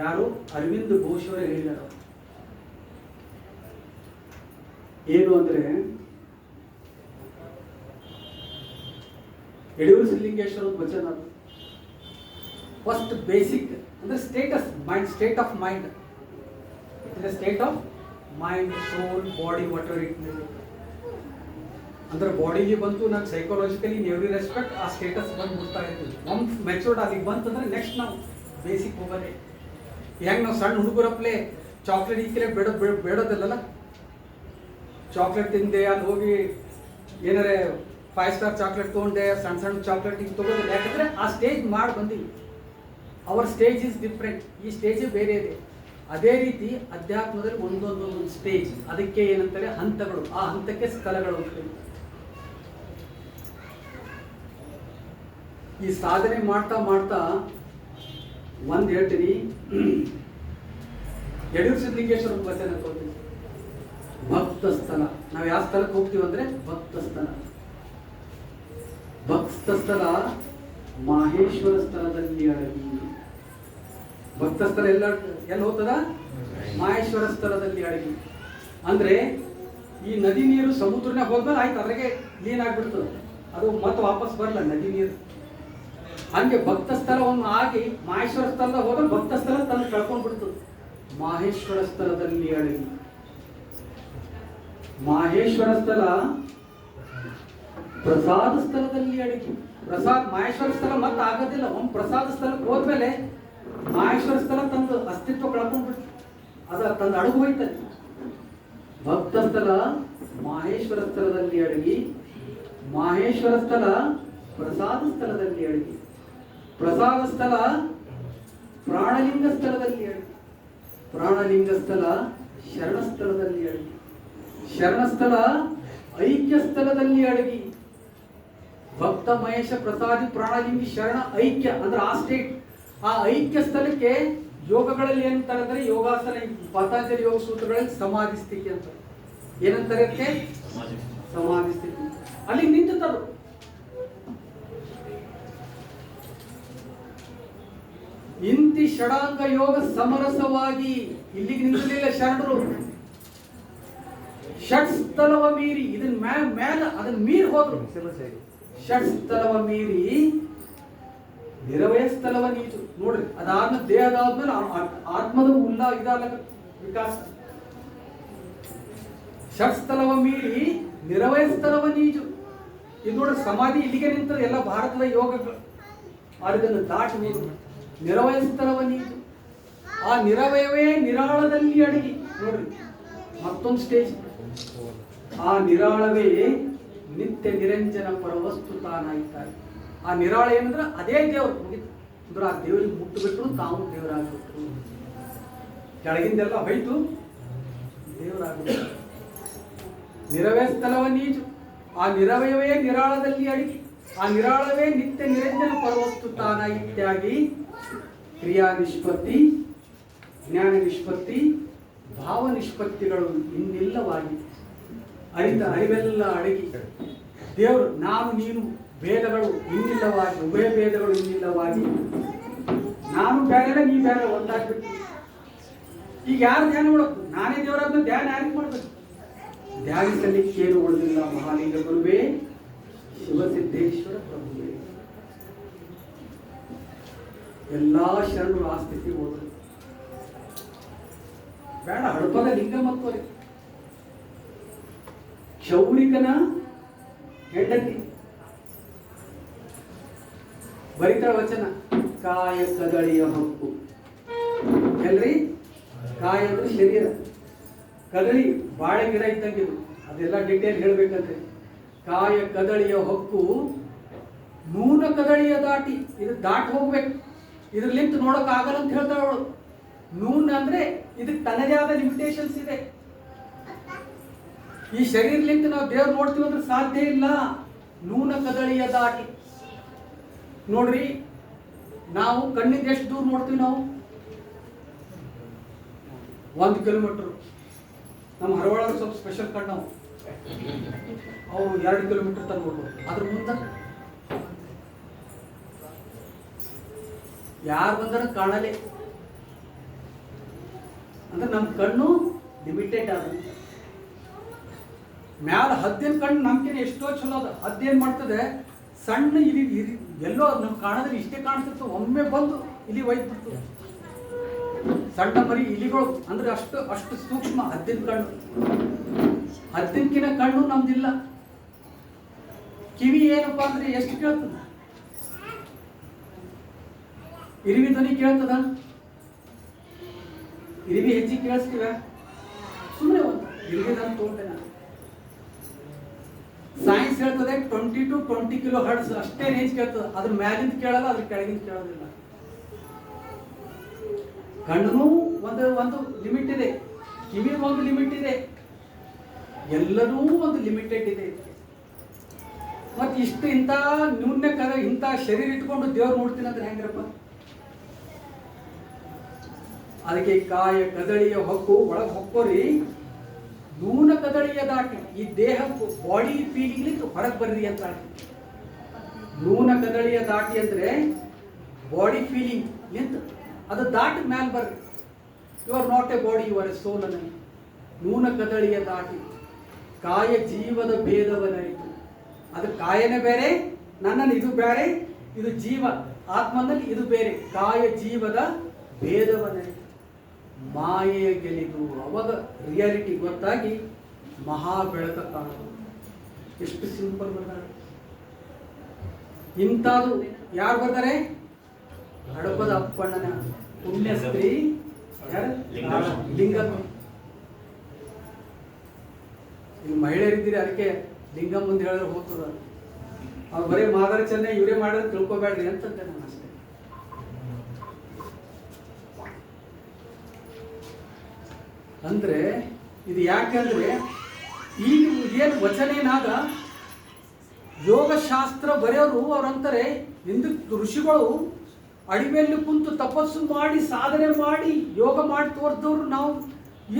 ಯಾರು ಅರವಿಂದ್ ಘೋಷ್ ಅವರೇ ಹೇಳಿದ್ದಾರೆ. ಏನು ಅಂದ್ರೆ, ಯಡಿಯೂರು ಸಿದ್ಲಿಂಗೇಶ್ವರ ವಚನ. ಫಸ್ಟ್ ಬೇಸಿಕ್ ಅಂದ್ರೆ status mind, state of mind, state of mind, soul, body, water it ಅಂದ್ರೆ ಬಾಡಿಗೆ ಬಂತು, ನಾನು ಸೈಕಾಲಜಿಕಲಿ ಇನ್ ಎವ್ರಿ ರೆಸ್ಪೆಕ್ಟ್ ಆ ಸ್ಟೇಟಸ್ ಬಂದು ಬಿಡ್ತಾ ಇರ್ತೀವಿ. ನಮ್ಮ ಮೆಚೂರ್ಡ್ ಅಲ್ಲಿಗೆ ಬಂತಂದ್ರೆ ನೆಕ್ಸ್ಟ್ ನಾವು ಬೇಸಿಕ್ ಹೋಗೋದೇ. ಹೆಂಗೆ ನಾವು ಸಣ್ಣ ಹುಡುಗರಪ್ಲೆ ಚಾಕ್ಲೇಟ್ ಈಕಲೇ ಬೇಡೋದಿಲ್ಲಲ್ಲ, ಚಾಕ್ಲೇಟ್ ತಿಂದೆ ಅಲ್ಲಿ ಹೋಗಿ ಏನಾರೆ 5 ಸ್ಟಾರ್ ಚಾಕ್ಲೇಟ್ ತೊಗೊಂಡೆ, ಸಣ್ಣ ಸಣ್ಣ ಚಾಕ್ಲೇಟ್ ಈಗ ತೊಗೋದಿಲ್ಲ. ಯಾಕಂದ್ರೆ ಆ ಸ್ಟೇಜ್ ಮಾಡಿ ಬಂದೀವಿ. ಅವರ್ ಸ್ಟೇಜ್ ಈಸ್ ಡಿಫ್ರೆಂಟ್, ಈ ಸ್ಟೇಜ್ ಬೇರೆ ಇದೆ. ಅದೇ ರೀತಿ ಅಧ್ಯಾತ್ಮದಲ್ಲಿ ಒಂದೊಂದು ಸ್ಟೇಜ್, ಅದಕ್ಕೆ ಏನಂತಾರೆ ಹಂತಗಳು, ಆ ಹಂತಕ್ಕೆ ಸ್ಥಳಗಳು ಅಂತ. ಈ ಸಾಧನೆ ಮಾಡ್ತಾ ಮಾಡ್ತಾ ಒಂದ್ ಹೇಳ್ತೀನಿ, ಯಡೂರು ಸಿದ್ಲಿಂಗೇಶ್ವರ ವಚನ ತೋರ್ತೀನಿ. ಭಕ್ತ ಸ್ಥಳ, ನಾವು ಯಾವ ಸ್ಥಳಕ್ಕೆ ಹೋಗ್ತೀವಿ ಅಂದ್ರೆ ಭಕ್ತ ಸ್ಥಳ. ಭಕ್ತ ಸ್ಥಳ ಮಾಹೇಶ್ವರ ಸ್ಥಳದಲ್ಲಿ ಅಡಗಿ. ಭಕ್ತ ಸ್ಥಳ ಎಲ್ಲಿ ಹೋಗ್ತದ? ಮಾಹೇಶ್ವರ ಸ್ಥಳದಲ್ಲಿ ಅಡಗಿ. ಅಂದ್ರೆ ಈ ನದಿ ನೀರು ಸಮುದ್ರನಾಗ ಹೋದ್ಮೇಲೆ ಆಯ್ತು, ಅದ್ರಾಗೆ ಲೀನ್ ಆಗ್ಬಿಡ್ತದೆ, ಅದು ಮತ್ತೆ ವಾಪಸ್ ಬರಲ್ಲ ನದಿ ನೀರು. ಹಂಗೆ ಭಕ್ತ ಸ್ಥಳವನ್ನು ಆಗಿ ಮಾಹೇಶ್ವರ ಸ್ಥಳದಾಗ ಹೋದ್ರೆ ಭಕ್ತ ಸ್ಥಳ ತಂದು ಕಳ್ಕೊಂಡ್ ಬಿಡ್ತದೆ. ಮಾಹೇಶ್ವರ ಸ್ಥಳದಲ್ಲಿ ಅಡಗಿ. ಮಾಹೇಶ್ವರ ಸ್ಥಳ ಪ್ರಸಾದ ಸ್ಥಳದಲ್ಲಿ ಅಡಗಿ. ಮಾಹೇಶ್ವರ ಸ್ಥಳ ಮತ್ತೆ ಆಗೋದಿಲ್ಲ. ಒಂದು ಪ್ರಸಾದ ಸ್ಥಳಕ್ಕೆ ಹೋದ್ಮೇಲೆ ಮಾಹೇಶ್ವರ ಸ್ಥಳ ತಂದು ಅಸ್ತಿತ್ವ ಕಳ್ಕೊಂಡ್ಬಿಟ್ಟು ಅದ ತಂದು ಅಡಗು ಹೋಯ್ತದೆ. ಭಕ್ತ ಸ್ಥಳ ಮಾಹೇಶ್ವರ ಸ್ಥಳದಲ್ಲಿ ಅಡಗಿ. ಮಾಹೇಶ್ವರ ಸ್ಥಳ ಪ್ರಸಾದ ಸ್ಥಳದಲ್ಲಿ ಅಡಗಿ. ಪ್ರಸಾದ ಸ್ಥಳ ಪ್ರಾಣಲಿಂಗ ಸ್ಥಳದಲ್ಲಿ ಅಡಗಿ. ಪ್ರಾಣಲಿಂಗ ಸ್ಥಳ ಶರಣ ಸ್ಥಳದಲ್ಲಿ ಅಡಗಿ. ಶರಣ ಸ್ಥಳ ಐಕ್ಯ ಸ್ಥಳದಲ್ಲಿ ಅಡಗಿ. ಭಕ್ತ ಮಹೇಶ ಪ್ರಸಾದಿ ಪ್ರಾಣಲಿಂಗಿ ಶರಣ ಐಕ್ಯ ಅಂದ್ರೆ ಆ ಸ್ಟೇಟ್. ಆ ಐಕ್ಯ ಸ್ಥಳಕ್ಕೆ ಯೋಗಗಳಲ್ಲಿ ಏನಂತಾರೆ ಅಂದ್ರೆ ಯೋಗಾಸನ, ಪತಂಜಲಿ ಯೋಗ ಸೂತ್ರಗಳಲ್ಲಿ ಸಮಾಧಿ ಸ್ಥಿತಿ ಅಂತ ಏನಂತಾರೆ, ಅದಕ್ಕೆ ಸಮಾಧಿ ಸ್ಥಿತಿ. ಅಲ್ಲಿ ನಿಂತದ್ದು ಇಂತಿ ಷಡಾಂಗ ಯೋಗ ಸಮರಸವಾಗಿ ಇಲ್ಲಿಗೆ ನಿಂತಲಿಲ್ಲ ಶರಣರು. ಷಟ್ ಸ್ಥಳವ ಮೀರಿ ಇದನ್ನ ಮ್ಯಾಲ ಅದನ್ನ ಮೀರಿ ಹೋದ್ರು. ಷಟ್ ಸ್ಥಳವ ಮೀರಿ ನಿರವಯ ಸ್ಥಳವ ನೀತು. ನೋಡ್ರಿ, ಅದಾದ್ಮೇಲೆ ದೇಹದಾದ್ಮೇಲೆ ಆತ್ಮದ ಇದಾದ ವಿಕಾಸ. ಷಟ್ ಸ್ಥಳವ ಮೀರಿ ನಿರವಯ ಸ್ಥಳವ ನೀಜು. ಇದು ನೋಡ್ರಿ, ಸಮಾಧಿ ಇಲ್ಲಿಗೆ ನಿಂತದ ಎಲ್ಲ ಭಾರತದ ಯೋಗಗಳು. ಅದನ್ನು ದಾಟಿ ಹೋದ್ರು ನಿರವಯ ಸ್ಥಳವ ನೀಜು. ಆ ನಿರವಯವೇ ನಿರಾಳದಲ್ಲಿ ಅಡಗಿ. ನೋಡ್ರಿ, ಮತ್ತೊಂದು ಸ್ಟೇಜ್. ಆ ನಿರಾಳವೇ ನಿತ್ಯ ನಿರಂಜನ ಪರವಸ್ತು ತಾನಾಯ್ತಾರೆ. ಆ ನಿರಾಳ ಏನಂದ್ರೆ ಅದೇ ದೇವರು ಮುಗಿತು ಅಂದ್ರೆ ಆ ದೇವರಿಗೆ ಮುಟ್ಟು ಬಿಟ್ಟರು, ತಾವು ದೇವರಾಗ್ಬಿಟ್ರು. ಕೆಳಗಿಂದೆಲ್ಲ ಹೋಯ್ತು, ದೇವರಾಗ್ಬಿಟ್ರು. ನಿರವಯ ಸ್ಥಳವ ನೀಜು. ಆ ನಿರವಯವೇ ನಿರಾಳದಲ್ಲಿ ಅಡಗಿ. ಆ ನಿರಾಳವೇ ನಿತ್ಯ ನಿರಂಜನ ಪರವಸ್ತು ತಾನ ಇತ್ಯಾಗಿ ಕ್ರಿಯಾ ನಿಷ್ಪತ್ತಿ, ಜ್ಞಾನ ನಿಷ್ಪತ್ತಿ, ಭಾವ ನಿಷ್ಪತ್ತಿಗಳು ಇನ್ನಿಲ್ಲವಾಗಿ ಅರಿವೆಲ್ಲ ಅಡಗಿ. ದೇವರು ನಾನು ನೀನು ಭೇದಗಳು ಇನ್ನಿಲ್ಲವಾಗಿ, ಉಭಯ ಭೇದಗಳು ಇನ್ನಿಲ್ಲವಾಗಿ, ನಾನು ಬೇರೆ ನೀ ಬೇರೆ ಒಂದಾಗ್ಬಿಟ್ಟು. ಈಗ ಯಾರು ಧ್ಯಾನ ಮಾಡೋದು? ನಾನೇ ದೇವರಾದ ಧ್ಯಾನ ಯಾರಿಗೆ ಮಾಡ್ಬೇಕು? ಧ್ಯಾನಿಸಲಿಕ್ಕೆ ಏನು ಉಳಿದಿಲ್ಲ. ಮಹಾಲಿಂಗ ಗುರುವೇ, ಶಿವಸಿದ್ದೇಶ್ವರ ಪ್ರಭುವೇ, ಎಲ್ಲಾ ಶರಣರು ಆ ಸ್ಥಿತಿ ಹೋದ್ರು. ಬೇಡ ಹಡಪದ ಲಿಂಗ ಮತ್ತವರೇ ಕ್ಷೌರಿಕನ ಹೆಂಡತಿ ಬರಿತ ವಚನ. ಕಾಯ ಕದಳಿಯ ಹಕ್ಕು ಎಲ್ರಿ? ಕಾಯ ಅಂದ್ರೆ ಶರೀರ, ಕದಳಿ ಬಾಳೆ ಗಿಡ ಇದ್ದಂಗಿದು. ಅದೆಲ್ಲ ಡೀಟೇಲ್ ಹೇಳ್ಬೇಕಂದ್ರೆ ಕಾಯ ಕದಳಿಯ ಹಕ್ಕು ನೂನ ಕದಳಿಯ ದಾಟಿ. ಇದು ದಾಟಿ ಹೋಗ್ಬೇಕು, ಇದ್ರಲಿಂತ ನೋಡಕ್ ಆಗಲ್ಲ ಅಂತ ಹೇಳ್ತಾಳ ಅವಳು. ನೂನ್ ಅಂದ್ರೆ ಇದಕ್ಕೆ ತನ್ನದೇ ಆದ ಲಿಮಿಟೇಷನ್ಸ್ ಇದೆ. ಈ ಶರೀರಲಿಂತ ನಾವು ದೇವ್ರು ನೋಡ್ತೀವಿ ಅಂದ್ರೆ ಸಾಧ್ಯ ಇಲ್ಲ. ನೂನ ಕದಳಿಯ ದಾಟಿ. ನೋಡ್ರಿ, ನಾವು ಕಣ್ಣಿಂದ ಎಷ್ಟು ದೂರ ನೋಡ್ತೀವಿ? ನಾವು 1 ಕಿಲೋಮೀಟರ್. ನಮ್ಮ ಹರವಾಳ ಸ್ವಲ್ಪ ಸ್ಪೆಷಲ್ ಕಣ್ಣು, ನಾವು ಅವ್ರು 2 ಕಿಲೋಮೀಟರ್ ತನಕ ನೋಡ್ಬೋದು. ಅದ್ರ ಮುಂದೆ ಯಾರು ಬಂದ್ರೆ ಕಾಣಲೇ. ಅಂದ್ರೆ ನಮ್ಮ ಕಣ್ಣು ಲಿಮಿಟೆಡ್ ಆದ. ಮ್ಯಾಲ ಹದ್ದಿನ ಕಣ್ಣು ನಮ್ಗೇನೆ ಎಷ್ಟೋ ಚಲೋ ಅದ. ಹದ್ದೇನ್ ಮಾಡ್ತದೆ, ಸಣ್ಣ ಇಲ್ಲಿ ಎಲ್ಲೋ ನಮ್ಗೆ ಕಾಣೋದ್ರೆ ಇಷ್ಟೇ ಕಾಣ್ತಿರ್ತವೆ, ಒಮ್ಮೆ ಬಂದು ಇಲ್ಲಿ ಒಯ್ದು ಬಿಡ್ತದೆ. ಸಣ್ಣ ಮರಿ ಇಲಿಗಳು ಅಂದ್ರೆ ಅಷ್ಟು ಅಷ್ಟು ಸೂಕ್ಷ್ಮ ಹದ್ದಿನ ಕಣ್ಣು. ಹದ್ದಿನಕಿನ ಕಣ್ಣು ನಮ್ದಿಲ್ಲ. ಕಿವಿ ಏನಪ್ಪಾ ಅಂದ್ರೆ ಎಷ್ಟು ಕೇಳ್ತದ? ಇರಿವಿ ಧ್ವನಿ ಕೇಳ್ತದ? ಇರಿವಿ ಹೆಚ್ಚಿಗೆ ಕೇಳಿಸ್ತೀವ? ಸುಮ್ಮನೆ ಒಂದು ಇರಿವಿ ನಾನು ತೋಟೆ. ಸೈನ್ಸ್ ಹೇಳ್ತದೆ 20 to 20 ಕಿಲೋ ಹರ್ಟ್ಸ್ ಅಷ್ಟೇ ರೇಂಜ್ ಕೇಳ್ತದೆ. ಅದ್ರ ಮ್ಯಾಲಿಂದ ಕೇಳಲ್ಲ, ಅದ್ರ ಕೆಳಗಿಂದ ಕೇಳೋದಿಲ್ಲ. ಕಣ್ಣು ಒಂದು ಲಿಮಿಟ್ ಇದೆ, ಕಿವಿಗೆ ಒಂದು ಲಿಮಿಟ್ ಇದೆ, ಎಲ್ಲರೂ ಒಂದು ಲಿಮಿಟೆಡ್ ಇದೆ. ಮತ್ತು ಇಷ್ಟು ಇಂಥ ನ್ಯೂನ್ಯ ಇಂಥ ಶರೀರ ಇಟ್ಕೊಂಡು ದೇವ್ರು ನೋಡ್ತೀನಿ ಅಂದ್ರೆ ಹೆಂಗ್ರಪ್ಪ? ಅದಕ್ಕೆ ಕಾಯ ಕದಳಿಯ ಹೊಕ್ಕು ಒಳಗೆ ಹೊಕ್ಕೋರಿ, ನೂನ ಕದಳಿಯ ದಾಟಿ ಈ ದೇಹ ಬಾಡಿ ಫೀಲಿಂಗ್ ಹೊರಗೆ ಬರ್ರಿ ಅಂತ. ನೂನ ಕದಳಿಯ ದಾಟಿ ಅಂದ್ರೆ ಬಾಡಿ ಫೀಲಿಂಗ್ ಎಂತ ಅದು ದಾಟಿ ಮ್ಯಾಲ್ ಬರ್ರಿ. You are not a body, you are a soul ಅನ್ನ. ನೂನ ಕದಳಿಯ ದಾಟಿ ಕಾಯ ಜೀವದ ಭೇದವನರಿತು. ಅದು ಕಾಯನೇ ಬೇರೆ, ನನ್ನಲ್ಲಿ ಇದು ಬೇರೆ, ಇದು ಜೀವ ಆತ್ಮನಲ್ಲಿ ಇದು ಬೇರೆ. ಕಾಯ ಜೀವದ ಭೇದವನರಿತು, ಮಾಯೆಯ ಗೆಲಿದು. ಅವಾಗ ರಿಯಾಲಿಟಿ ಗೊತ್ತಾಗಿ ಮಹಾ ಬೆಳಕ ಕಾಣೋದು. ಎಷ್ಟು ಸಿಂಪಲ್ ಬರ್ತಾರೆ. ಇಂಥದ್ದು ಯಾರು ಬರ್ತಾರೆ? ಹಡಪದ ಅಪ್ಪಣ್ಣನ ಪುಣ್ಯ ಸ್ತ್ರೀ ಲಿಂಗಮ್ಮ. ಈಗ ಮಹಿಳೆಯರಿದ್ದೀರಿ, ಅದಕ್ಕೆ ಲಿಂಗಮ್ಮ ಮುಂದೆ ಹೇಳಿದ್ರೆ ಹೋಗ್ತದ. ಅವ್ರು ಬರೀ ಮಾದರ ಚೆನ್ನ ಇವರೇ ಮಾಡಿದ್ರೆ ತಿಳ್ಕೊಬೇಡ್ರಿ ಅಂತಂತೆ ನಾನು ಅಷ್ಟೇ. ಅಂದ್ರೆ ಇದು ಯಾಕೆಂದ್ರೆ ಈಗ ಏನು ವಚನ ಏನಾದ ಯೋಗಶಾಸ್ತ್ರ ಬರೆಯೋರು ಅವ್ರಂತಾರೆ, ಹಿಂದೂ ಋಷಿಗಳು ಅಡಿಮೆಯಲ್ಲಿ ಕುಂತು ತಪಸ್ಸು ಮಾಡಿ ಸಾಧನೆ ಮಾಡಿ ಯೋಗ ಮಾಡಿ ತೋರಿದವ್ರು. ನಾವು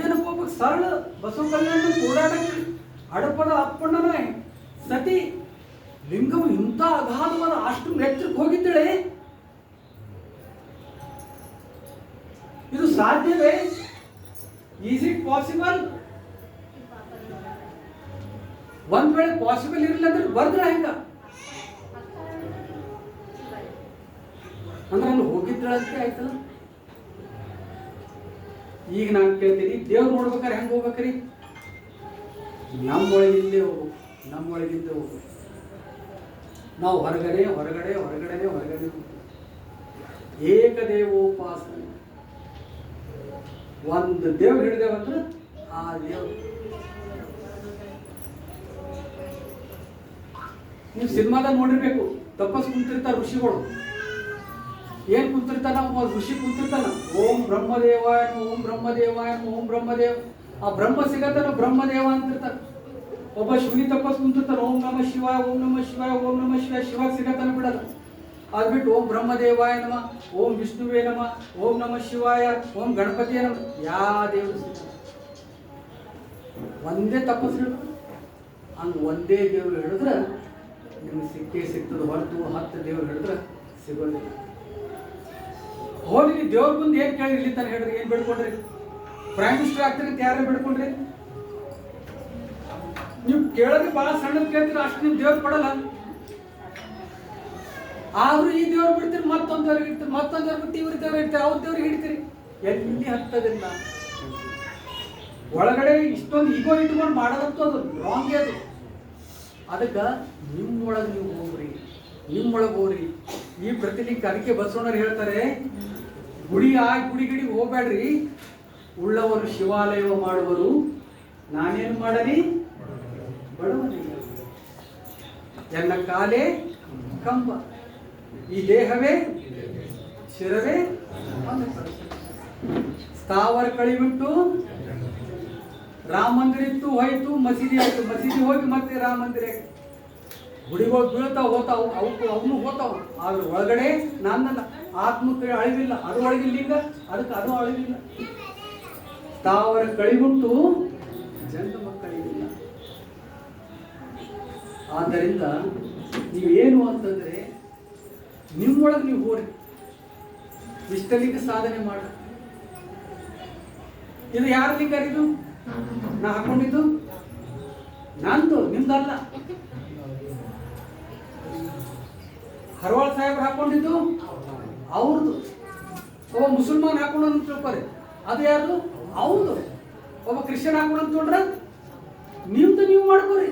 ಏನಪ್ಪ ಹೋಗ್ಬೇಕು? ಸರಳ ಬಸವ ಕಲ್ಯಾಣ ಓಡಾಡಕ್ಕೆ ಹಡಪದ ಅಪ್ಪಣ್ಣನ ಸತಿ ಲಿಂಗವು ಇಂಥ ಅಗಾಧವಾದ ಅಷ್ಟು ಎತ್ತರಕ್ಕೆ ಹೋಗಿದ್ದಾಳೆ. ಇದು ಸಾಧ್ಯವೇ? Is it possible? ಒಂದ್ ವೇಳೆ ಪಾಸಿಬಲ್ ಇರಲಿಲ್ಲ ಅಂದ್ರೆ ಬರ್ದ್ರೆ ಹೆಂಗ? ಅಂದ್ರೆ ಅಲ್ಲಿ ಹೋಗಿದ್ದಳಂತೆ ಆಯ್ತಲ್ಲ. ಈಗ ನಾನು ಕೇಳ್ತೀನಿ, ದೇವ್ರು ನೋಡ್ಬೇಕಾರೆ ಹೆಂಗ್ ಹೋಗ್ಬೇಕ್ರಿ? ನಮ್ಮೊಳಗಿಂದೇ ಹೋಗ್ಬೇಕು, ನಮ್ಮೊಳಗಿಂದೇ ಹೋಗ್ಬೇಕು. ನಾವು ಹೊರಗಡೆ ಹೊರಗಡೆ ಹೊರಗಡೆ ಹೊರಗಡೆ ಏಕದೇವೋಪಾಸನೆ. ಒಂದು ದೇವ್ರು ಹಿಡಿದೇವಂದ್ರೆ ಆ ದೇವ್ರು. ನೀವು ಸಿನಿಮಾದಾಗ ನೋಡಿರ್ಬೇಕು, ತಪಸ್ ಕುಂತಿರ್ತಾರ ಋಷಿಗಳು. ಏನ್ ಕುಂತಿರ್ತಾನ? ಋಷಿ ಕುಂತಿರ್ತಾನ, ಓಂ ಬ್ರಹ್ಮದೇವಾಯ ಓಂ ಬ್ರಹ್ಮದೇವಾಯ ಓಂ ಬ್ರಹ್ಮದೇವ. ಆ ಬ್ರಹ್ಮ ಸಿಗತ್ತಾನ ಬ್ರಹ್ಮದೇವ ಅಂತಿರ್ತಾನ. ಒಬ್ಬ ಶಿವನಿ ತಪಸ್ ಕುಂತಿರ್ತಾನ, ಓಂ ನಮ ಶಿವಾಯ ಓಂ ನಮ ಶಿವಾಯ ಓಂ ನಮ ಶಿವಾಯ. ಶಿವಾಗ ಸಿಗತ್ತಾನ ಬಿಡಲ್ಲ. ಅದ್ಬಿಟ್ಟು ಓಂ ಬ್ರಹ್ಮದೇವಾಯ ನಮ, ಓಂ ವಿಷ್ಣುವೇ ನಮ, ಓಂ ನಮ ಶಿವಾಯ, ಓಂ ಗಣಪತಿಯ ನಮ. ಯಾವ ದೇವರು ಸಿಗ ಒಂದೇ ತಪಸ್ಸು ಹಿಡಿದ್ರು ಹಂಗೆ ಒಂದೇ ದೇವ್ರು ಹಿಡಿದ್ರೆ ನಿಮ್ಗೆ ಸಿಕ್ಕೇ ಸಿಗ್ತದೆ. ಹೊರತು 10 ದೇವ್ರು ಹಿಡಿದ್ರೆ ಸಿಗೋದಿಲ್ಲ. ಹೋಗಿ ದೇವ್ರ ಮುಂದೆ ಏನ್ ಕೇಳಿ ಇಲ್ಲಿ ತಾನೆ ಹೇಳ್ರಿ? ಏನ್ ಬೇಡ್ಕೊಂಡ್ರಿ? ಪ್ರೈಮ್ ಮಿನಿಸ್ಟರ್ ಆಗ್ತೀರಿ ಅಂತ ಯಾರು ಬೇಡ್ಕೊಂಡ್ರಿ? ನೀವು ಕೇಳೋದು ಬಹಳ ಸಣ್ಣದ್ ಕೇಳ್ತೀರ, ಅಷ್ಟು ನಿಮ್ ದೇವ್ರು ಕೊಡಲ್ಲ. ಆದ್ರೂ ಈ ದೇವ್ರು ಬಿಡ್ತೀರಿ, ಮತ್ತೊಂದ್ ದೇವ್ರಿಗೆ ಇಡ್ತೀರಿ, ಮತ್ತೊಂದ್ ದೇವ್ರು ಬಿಟ್ಟು ಇವ್ರ ದೇವ್ರು ಇಡ್ತೀರಿ, ಅವ್ರ ದೇವ್ರಿಗೆ ಹಿಡ್ತೀರಿ. ಎಲ್ಲಿ ಹತ್ತದಿಲ್ಲ. ಒಳಗಡೆ ಇಷ್ಟೊಂದು ಈಗೋ ಇಟ್ಕೊಂಡು ಮಾಡೋದಂತೂ ಅದು ರಾಂಗೇ. ಅದು ಅದಕ್ಕೆ ನಿಮ್ಮೊಳಗೆ ನೀವು ಹೋಗ್ರಿ, ನಿಮ್ಮೊಳಗೆ ಹೋಗ್ರಿ. ಈ ಪ್ರತಿಲಿಂಗ ಅದಕ್ಕೆ ಬಸವಣ್ಣರು ಹೇಳ್ತಾರೆ, ಗುಡಿ ಗಿಡಿಗೆ ಹೋಗ್ಬೇಡ್ರಿ. ಉಳ್ಳವರು ಶಿವಾಲಯವ ಮಾಡುವರು, ನಾನೇನು ಮಾಡಲಿ ಬಡವನಿಗೆ. ಎನ್ನ ಕಾಲೇ ಕಂಬ, ಈ ದೇಹವೇ ಶಿರವೇ ಸ್ಥಾವರ ಕಳಿಬಿಟ್ಟು ರಾಮ ಮಂದಿರ ಇತ್ತು ಹೋಯ್ತು, ಮಸೀದಿ ಆಯ್ತು, ಮಸೀದಿ ಹೋಗಿ ಮತ್ತೆ ರಾಮ ಮಂದಿರ. ಗುಡಿಗಳು ಬೀಳ್ತಾವ ಹೋತಾವ, ಅವನು ಹೋತಾವ. ಆದ್ರೆ ಒಳಗಡೆ ನನ್ನಲ್ಲ, ಆತ್ಮಕ್ಕೆ ಅಳಿವಿಲ್ಲ. ಅದು ಒಳಗಿಲ್ಲ, ಅದಕ್ಕೆ ಅದು ಅಳಿವಿಲ್ಲ. ಸ್ಥಾವರ ಕಳಿಬಿಟ್ಟು ಜನ್ಮ ಮಕ್ಕಳಿಲ್ಲ. ಆದ್ದರಿಂದ ನೀವೇನು ಅಂತಂದ್ರೆ ನಿಮ್ಮೊಳಗೆ ನೀವು ಹೋರಿ, ಇಷ್ಟಲಿಂಗ ಸಾಧನೆ ಮಾಡಿ. ಇದು ಯಾರ ಲಿಂಗ? ಇದು ನಾ ಹಾಕೊಂಡಿದ್ದು ನಂದು, ನಿಮ್ದಲ್ಲ. ಹರ್ವಾಳ್ ಸಾಹೇಬ್ರು ಹಾಕೊಂಡಿದ್ದು ಅವ್ರದ್ದು. ಒಬ್ಬ ಮುಸಲ್ಮಾನ್ ಹಾಕೊಂಡು ಅಂತ ತಿಳ್ಕೊರಿ, ಅದು ಯಾರ್ದು? ಅವ್ರದ್ದು. ಒಬ್ಬ ಕ್ರಿಶ್ಚಿಯನ್ ಹಾಕೊಂಡು ಅಂತ ತೊಗೊಂಡ್ರ ನಿಮ್ದು ನೀವು ಮಾಡ್ಕೋರಿ.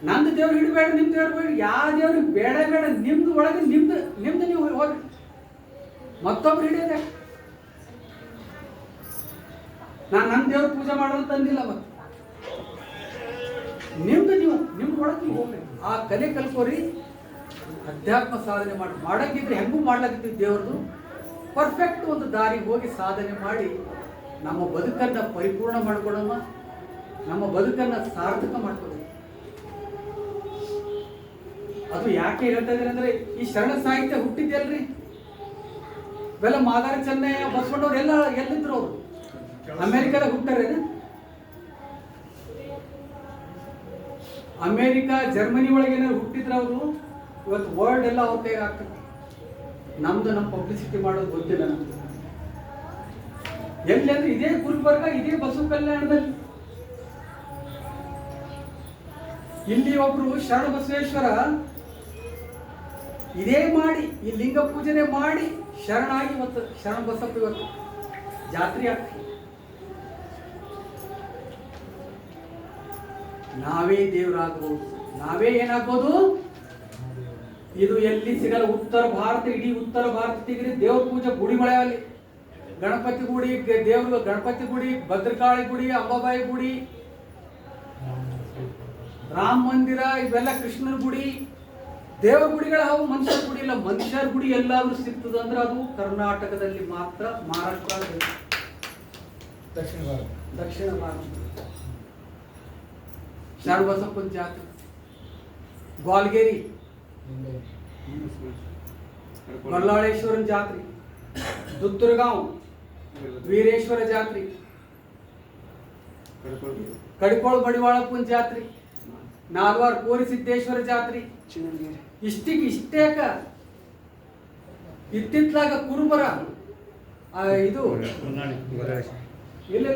ನಂದು ದೇವ್ರು ಹಿಡಬೇಡ, ನಿಮ್ ದೇವ್ರು ಬೇಡ, ಯಾವ ದೇವ್ರಿಗೆ ಬೇಡ ಬೇಡ. ನಿಮ್ದು ಒಳಗೆ ನಿಮ್ದು ನೀವು ಹೋಗ್ರಿ. ಮತ್ತೊಬ್ರು ಹಿಡಿಯೋದೆ. ನಾನು ನನ್ನ ದೇವ್ರ ಪೂಜೆ ಮಾಡೋದು ತಂದಿಲ್ಲ. ಮತ್ತೆ ನಿಮ್ದು ನೀವು ನಿಮ್ಮ ಒಳಗೆ ಹೋಗ್ರಿ. ಆ ಕಲೆ ಕಲ್ಕೋರಿ, ಅಧ್ಯಾತ್ಮ ಸಾಧನೆ ಮಾಡಂಗಿದ್ರೆ ಹೆಂಗೂ ಮಾಡ್ಲಾಕತ್ತೀವಿ ದೇವ್ರದ್ದು. ಪರ್ಫೆಕ್ಟ್ ಒಂದು ದಾರಿಗೆ ಹೋಗಿ ಸಾಧನೆ ಮಾಡಿ ನಮ್ಮ ಬದುಕನ್ನು ಪರಿಪೂರ್ಣ ಮಾಡ್ಕೊಳ್ಳೋಣ, ನಮ್ಮ ಬದುಕನ್ನು ಸಾರ್ಥಕ ಮಾಡ್ಕೊಳ್ಳೋಣ. ಅದು ಯಾಕೆ ಹೇಳ್ತಾ ಇದ್ದಾರೆ ಅಂದ್ರೆ ಈ ಶರಣ ಸಾಹಿತ್ಯ ಹುಟ್ಟಿದ್ಯಲ್ರಿ, ಇವೆಲ್ಲ ಮಾದಾರ ಚೆನ್ನಯ್ಯ ಬಸವಣ್ಣವ್ರು ಎಲ್ಲ ಎಲ್ಲಿದ್ರು ಅವರು? ಅಮೆರಿಕದಾಗ ಹುಟ್ಟಾರೇನು? ಅಮೆರಿಕ ಜರ್ಮನಿ ಒಳಗೆ ಏನಾದ್ರು ಹುಟ್ಟಿದ್ರೆ ಅವರು ಇವತ್ತು ವರ್ಲ್ಡ್ ಎಲ್ಲ ಅವ್ರ ಕೈಗೆ ಆಗ್ತದೆ. ನಮ್ದು ನಮ್ಮ ಪಬ್ಲಿಸಿಟಿ ಮಾಡೋದು ಗೊತ್ತಿಲ್ಲ ನಮ್ಗೆ. ಎಲ್ಲಿ ಅಂದ್ರೆ ಇದೇ ಗುಲ್ಬರ್ಗ, ಇದೇ ಬಸವ ಕಲ್ಯಾಣದಲ್ಲಿ. ಇಲ್ಲಿ ಒಬ್ರು ಶರಣ ಬಸವೇಶ್ವರ ಇದೇ ಮಾಡಿ ಈ ಲಿಂಗ ಪೂಜನೆ ಮಾಡಿ ಶರಣಾಗಿ ಇವತ್ತು ಶರಣ ಬಸಪ್ಪ ಇವತ್ತು ಜಾತ್ರೆ ಆಗ್ತದೆ. ನಾವೇ ದೇವರಾಗಬಹುದು, ನಾವೇ ಏನಾಗ್ಬೋದು? ಇದು ಎಲ್ಲಿ ಸಿಗಲ್ಲ. ಉತ್ತರ ಭಾರತ, ಇಡೀ ಉತ್ತರ ಭಾರತ ತೆಗೆದು ದೇವ್ರ ಪೂಜೆ ಗುಡಿ ಮಳೆಯಲ್ಲಿ ಗಣಪತಿ ಗುಡಿ, ದೇವ್ರ ಗಣಪತಿ ಗುಡಿ, ಭದ್ರಕಾಳಿ ಗುಡಿ, ಅಂಬಾಬಾಯಿ ಗುಡಿ, ರಾಮ ಮಂದಿರ, ಇವೆಲ್ಲ ಕೃಷ್ಣನ ಗುಡಿ, ದೇವರ ಗುಡಿಗಳ ಅವು. ಮನುಷ್ಯರ ಗುಡಿ ಇಲ್ಲ. ಮನುಷ್ಯರ ಗುಡಿ ಎಲ್ಲಾದ್ರೂ ಸಿಗ್ತದ ಅಂದ್ರೆ ಅದು ಕರ್ನಾಟಕದಲ್ಲಿ ಮಾತ್ರ, ಮಹಾರಾಷ್ಟ್ರದಲ್ಲಿ, ದಕ್ಷಿಣ ಭಾರತ. ಶರಣಬಸಪ್ಪನ ಜಾತ್ರೆ, ಗ್ವಾಲ್ಗೇರಿ, ಮಲ್ಲಾಳೇಶ್ವರನ ಜಾತ್ರೆ, ದುತ್ತೂರ್ಗಾಂವ್ ವೀರೇಶ್ವರ ಜಾತ್ರೆ, ಕಡಿಕೋಳ ಮಡಿವಾಳಪ್ಪನ ಜಾತ್ರೆ, ನಾಲ್ವಾರ್ ಕೋರಿ ಸಿದ್ದೇಶ್ವರ ಜಾತ್ರೆ. ಇಷ್ಟೇಕ ಇತ್ತಿತ್ಲಾಗ ಕುರುಬರ ಇದು ಇಲ್ಲ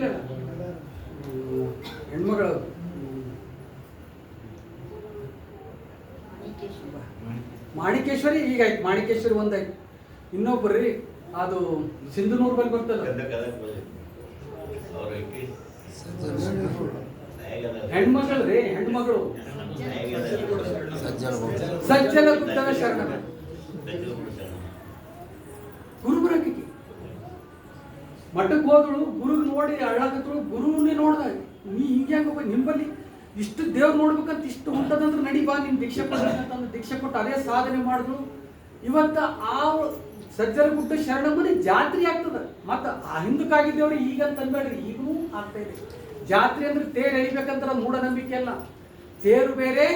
ಹೆಣ್ಮಗಳು ಮಾಣಿಕೇಶ್ವರಿ. ಈಗ ಆಯ್ತು, ಮಾಣಿಕೇಶ್ವರಿ ಒಂದಾಯ್ತು. ಇನ್ನೊಬ್ಬರ್ರಿ ಅದು ಸಿಂಧುನೂರ್ ಬಲ್ಲಿ ಬರ್ತದ ಹೆಣ್ಮಗಳು ರೀ, ಹೆಣ್ಮಗಳು ಸಜ್ಜಲ ಗುಡ್ಡದ ಶರಣ ಗುರುಬರಕ್ಕೆ ಮಠಕ್ಕೆ ಹೋದಳು. ಗುರುಗ್ ನೋಡಿ ಅಳ್ಳಾಕತ್ರು. ಗುರುವನ್ನೇ ನೋಡ್ದ, ನೀ ಹಿಂಗ್ಯಾಂಗ ನಿಂಬಲ್ಲಿ ಇಷ್ಟು ದೇವ್ರು ನೋಡ್ಬೇಕಂತ ಇಷ್ಟು ಉಂಟದಂದ್ರೆ ನಡಿ ಬಾ ನಿನ್ ದೀಕ್ಷೆ ಕೊಡ್ಬೇಕಂತಂದ್ರೆ ದೀಕ್ಷೆ ಕೊಟ್ಟು ಅದೇ ಸಾಧನೆ ಮಾಡಿದ್ರು. ಇವತ್ತ ಆ ಸಜ್ಜಲ ಗುಡ್ಡ ಶರಣಮ್ಮನೆ ಜಾತ್ರೆ ಆಗ್ತದ. ಮತ್ತ ಆ ಹಿಂದಕ್ಕಾಗಿದ್ದೇವ್ರಿ ಈಗಂತ ಅನ್ಬೇಡ್ರಿ, ಈಗೂ ಆಗ್ತಾ ಇದೆ. ಜಾತ್ರೆ ಅಂದ್ರೆ ತೇರು ಎಳಿಬೇಕಂತ ಮೂಢನಂಬಿಕೆ ಅಲ್ಲ. ತೇರು ಬೇರೆ,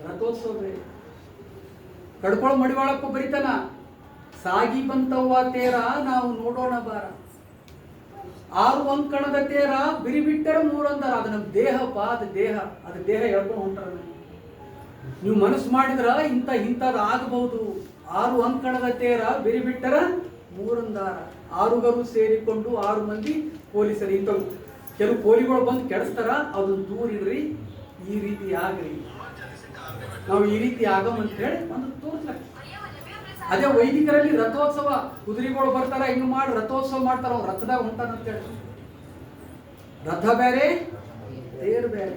ರಥೋತ್ಸವ ಬೇರೆ. ಕಡ್ಕೊಳ ಮಡಿವಾಳಪ್ಪ ಬರಿತಾನ, ಸಾಗಿ ಬಂತವ್ವ ತೇರ ನಾವು ನೋಡೋಣ ಬಾರ, 6 ಅಂಕಣದ ತೇರ ಬಿರಿ ಬಿಟ್ಟರ 3 ಅಂದಾರ. ಅದು ನಮ್ಮ ದೇಹಪ್ಪ, ಅದು ದೇಹ ಹೇಳ್ಕೊಂಡು ಹೊಂಟಾರ. ನೀವು ಮನಸ್ಸು ಮಾಡಿದ್ರ ಇಂಥದ್ದು ಆಗಬಹುದು. 6 ಅಂಕಣದ ತೇರ ಬಿರಿ ಬಿಟ್ಟರ 3 ಅಂದಾರ. 6 ಸೇರಿಕೊಂಡು 6 ಮಂದಿ ಪೊಲೀಸರು. ಇಂಥವು ಕೆಲವು ಪೋಲಿಗಳು ಬಂದು ಕೆಡಿಸ್ತಾರ, ಅದನ್ನ ದೂರ ಇಡ್ರಿ, ಈ ರೀತಿ ಆಗ್ರಿ, ನಾವು ಈ ರೀತಿ ಆಗಮ್ ಅಂತ ಹೇಳಿ ಒಂದು ತೋರಿಸ್ಲಕ್ಕ. ಅದೇ ವೈದಿಕರಲ್ಲಿ ರಥೋತ್ಸವ, ಕುದುರೆಗಳು ಬರ್ತಾರ, ಹಿಂಗ್ ಮಾಡಿ ರಥೋತ್ಸವ ಮಾಡ್ತಾರ. ಅವ್ರು ರಥದಾಗ ಹೊಂಟಾನ ಅಂತ ಹೇಳಿ. ರಥ ಬೇರೆ, ತೇರು ಬೇರೆ.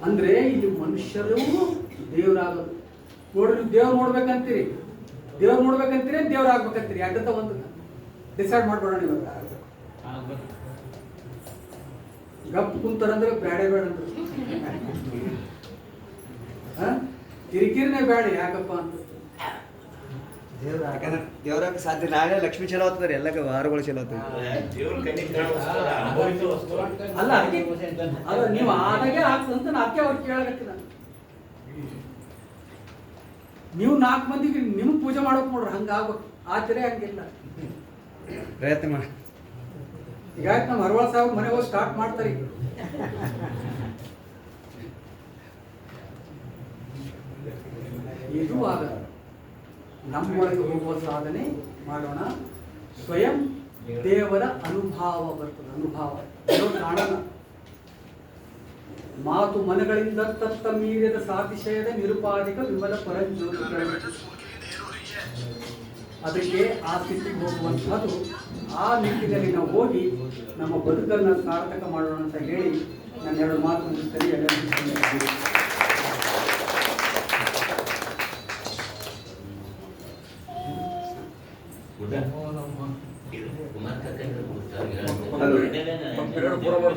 ಅಂದ್ರೆ ಇಲ್ಲಿ ಮನುಷ್ಯರು ದೇವರಾಗೋದು. ನೋಡ್ರಿ, ದೇವ್ರು ನೋಡ್ಬೇಕಂತೀರಿ, ದೇವ್ರ ಆಗ್ಬೇಕಂತೀರಿ. ಅಡ್ಡದ ಒಂದು ಡಿಸೈಡ್ ಮಾಡ್ಬೇಡ. ಇವಾಗ ಗಪ್ ಕುಂತಾರಂದ್ರೆ ಬೇಡ ಅಂದ್ರೆ ಕಿರಿಕಿರಿನೇ ಬೇಡ. ಯಾಕಪ್ಪ ಅಂತ ದೇವ್ರಾಗ ಸಾಧ್ಯ. ನಾಳೆ ಲಕ್ಷ್ಮೀ ಚಲೋ ಆಗ್ತದ್ರಿ, ಎಲ್ಲ ವಾರಗಳು ಚಲೋ ಆಗ್ತದೆ. ಅಲ್ಲ ಅಲ್ಲ, ನೀವು ಆದಾಗೆ ಆಗ್ತದಂತ ಅದಕ್ಕೆ ಅವ್ರು ಕೇಳಕತ್ತೀನಿ. ನೀವು 4 ಮಂದಿಗೆ ನಿಮ್ಗೆ ಪೂಜೆ ಮಾಡೋಕ್ ನೋಡ್ರಿ, ಹಂಗಾಗ್ಬೇಕು. ಆಚರೆ ಹಂಗಿಲ್ಲ, ಪ್ರಯತ್ನ ಮಾಡಿ. ಈಗ ನಮ್ಮ ಹರವಾಳ ಸಾಹೇಬ್ ಮನೆಗೆ ಹೋಗಿ ಸ್ಟಾರ್ಟ್ ಮಾಡ್ತಾರೆ. ಇದು ಆಗ ನಮ್ಮೊಳಗೆ ಹೋಗುವ ಸಾಧನೆ ಮಾಡೋಣ. ಸ್ವಯಂ ದೇವರ ಅನುಭವ ಬರ್ತದೆ. ಅನುಭವ ಕಾಣೋಣ. ಮಾತು ಮನಗಳಿಂದ ತತ್ತ ಮೀರಿದ ಸಾತಿಶಯದ ನಿರುಪಾಧಿಕ ವಿಮಲ ಪರಂಜ್ಯೋತಿ. ಅದಕ್ಕೆ ಆ ಸ್ಥಿತಿಗೆ ಹೋಗುವಂಥದ್ದು. ಆ ನಿಟ್ಟಿನಲ್ಲಿ ನಾವು ಹೋಗಿ ನಮ್ಮ ಬದುಕನ್ನು ಸಾರ್ಥಕ ಮಾಡೋಣ ಅಂತ ಹೇಳಿ ನಾನು 2 ಮಾತು ಮುಗಿಸ್ತೇನೆ. ಎಲ್ಲರಿಗೂ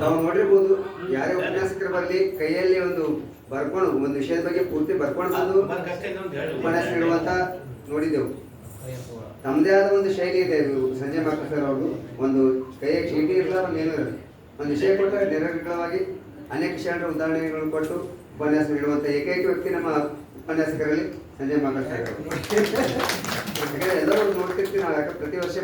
ನಾವು ನೋಡಿರ್ಬೋದು, ಯಾರೇ ಉಪನ್ಯಾಸಕರು ಬರಲಿ, ಕೈಯಲ್ಲಿ ಒಂದು ಬರ್ಕೊಂಡು ಒಂದು ವಿಷಯದ ಬಗ್ಗೆ ಪೂರ್ತಿ ಬರ್ಕೊಂಡು ಬಂದು ಉಪನ್ಯಾಸ ನೀಡುವಂತ ನೋಡಿದೆವು. ತಮ್ಮದೇ ಆದ ಒಂದು ಶೈಲಿ ಇದೆ. ಇದು ಸಂಜಯ್ ಮಾಕರ್ ಸರ್ ಅವರು ಒಂದು ಕೈಯಾಗಿ ಚೀಟಿ ಇರಲ್ಲ, ಒಂದು ಏನೂ ಇರಲ್ಲ, ಒಂದು ವಿಷಯ ಕೊಟ್ಟ ನಿರರ್ಗಳವಾಗಿ ಅನೇಕ ಶರಣರ ಉದಾಹರಣೆಗಳನ್ನು ಕೊಟ್ಟು ಉಪನ್ಯಾಸ ನೀಡುವಂಥ ಏಕೈಕ ವ್ಯಕ್ತಿ ನಮ್ಮ ಉಪನ್ಯಾಸಕರಲ್ಲಿ ಸಂಜಯ್ ಮಾಕರ್ ಸರ್ ಅವರು. ಯಾಕಂದರೆ ಎಲ್ಲರೂ ನೋಡ್ತಿರ್ತೀವಿ ನಾವು, ಯಾಕೆ ಪ್ರತಿ ವರ್ಷ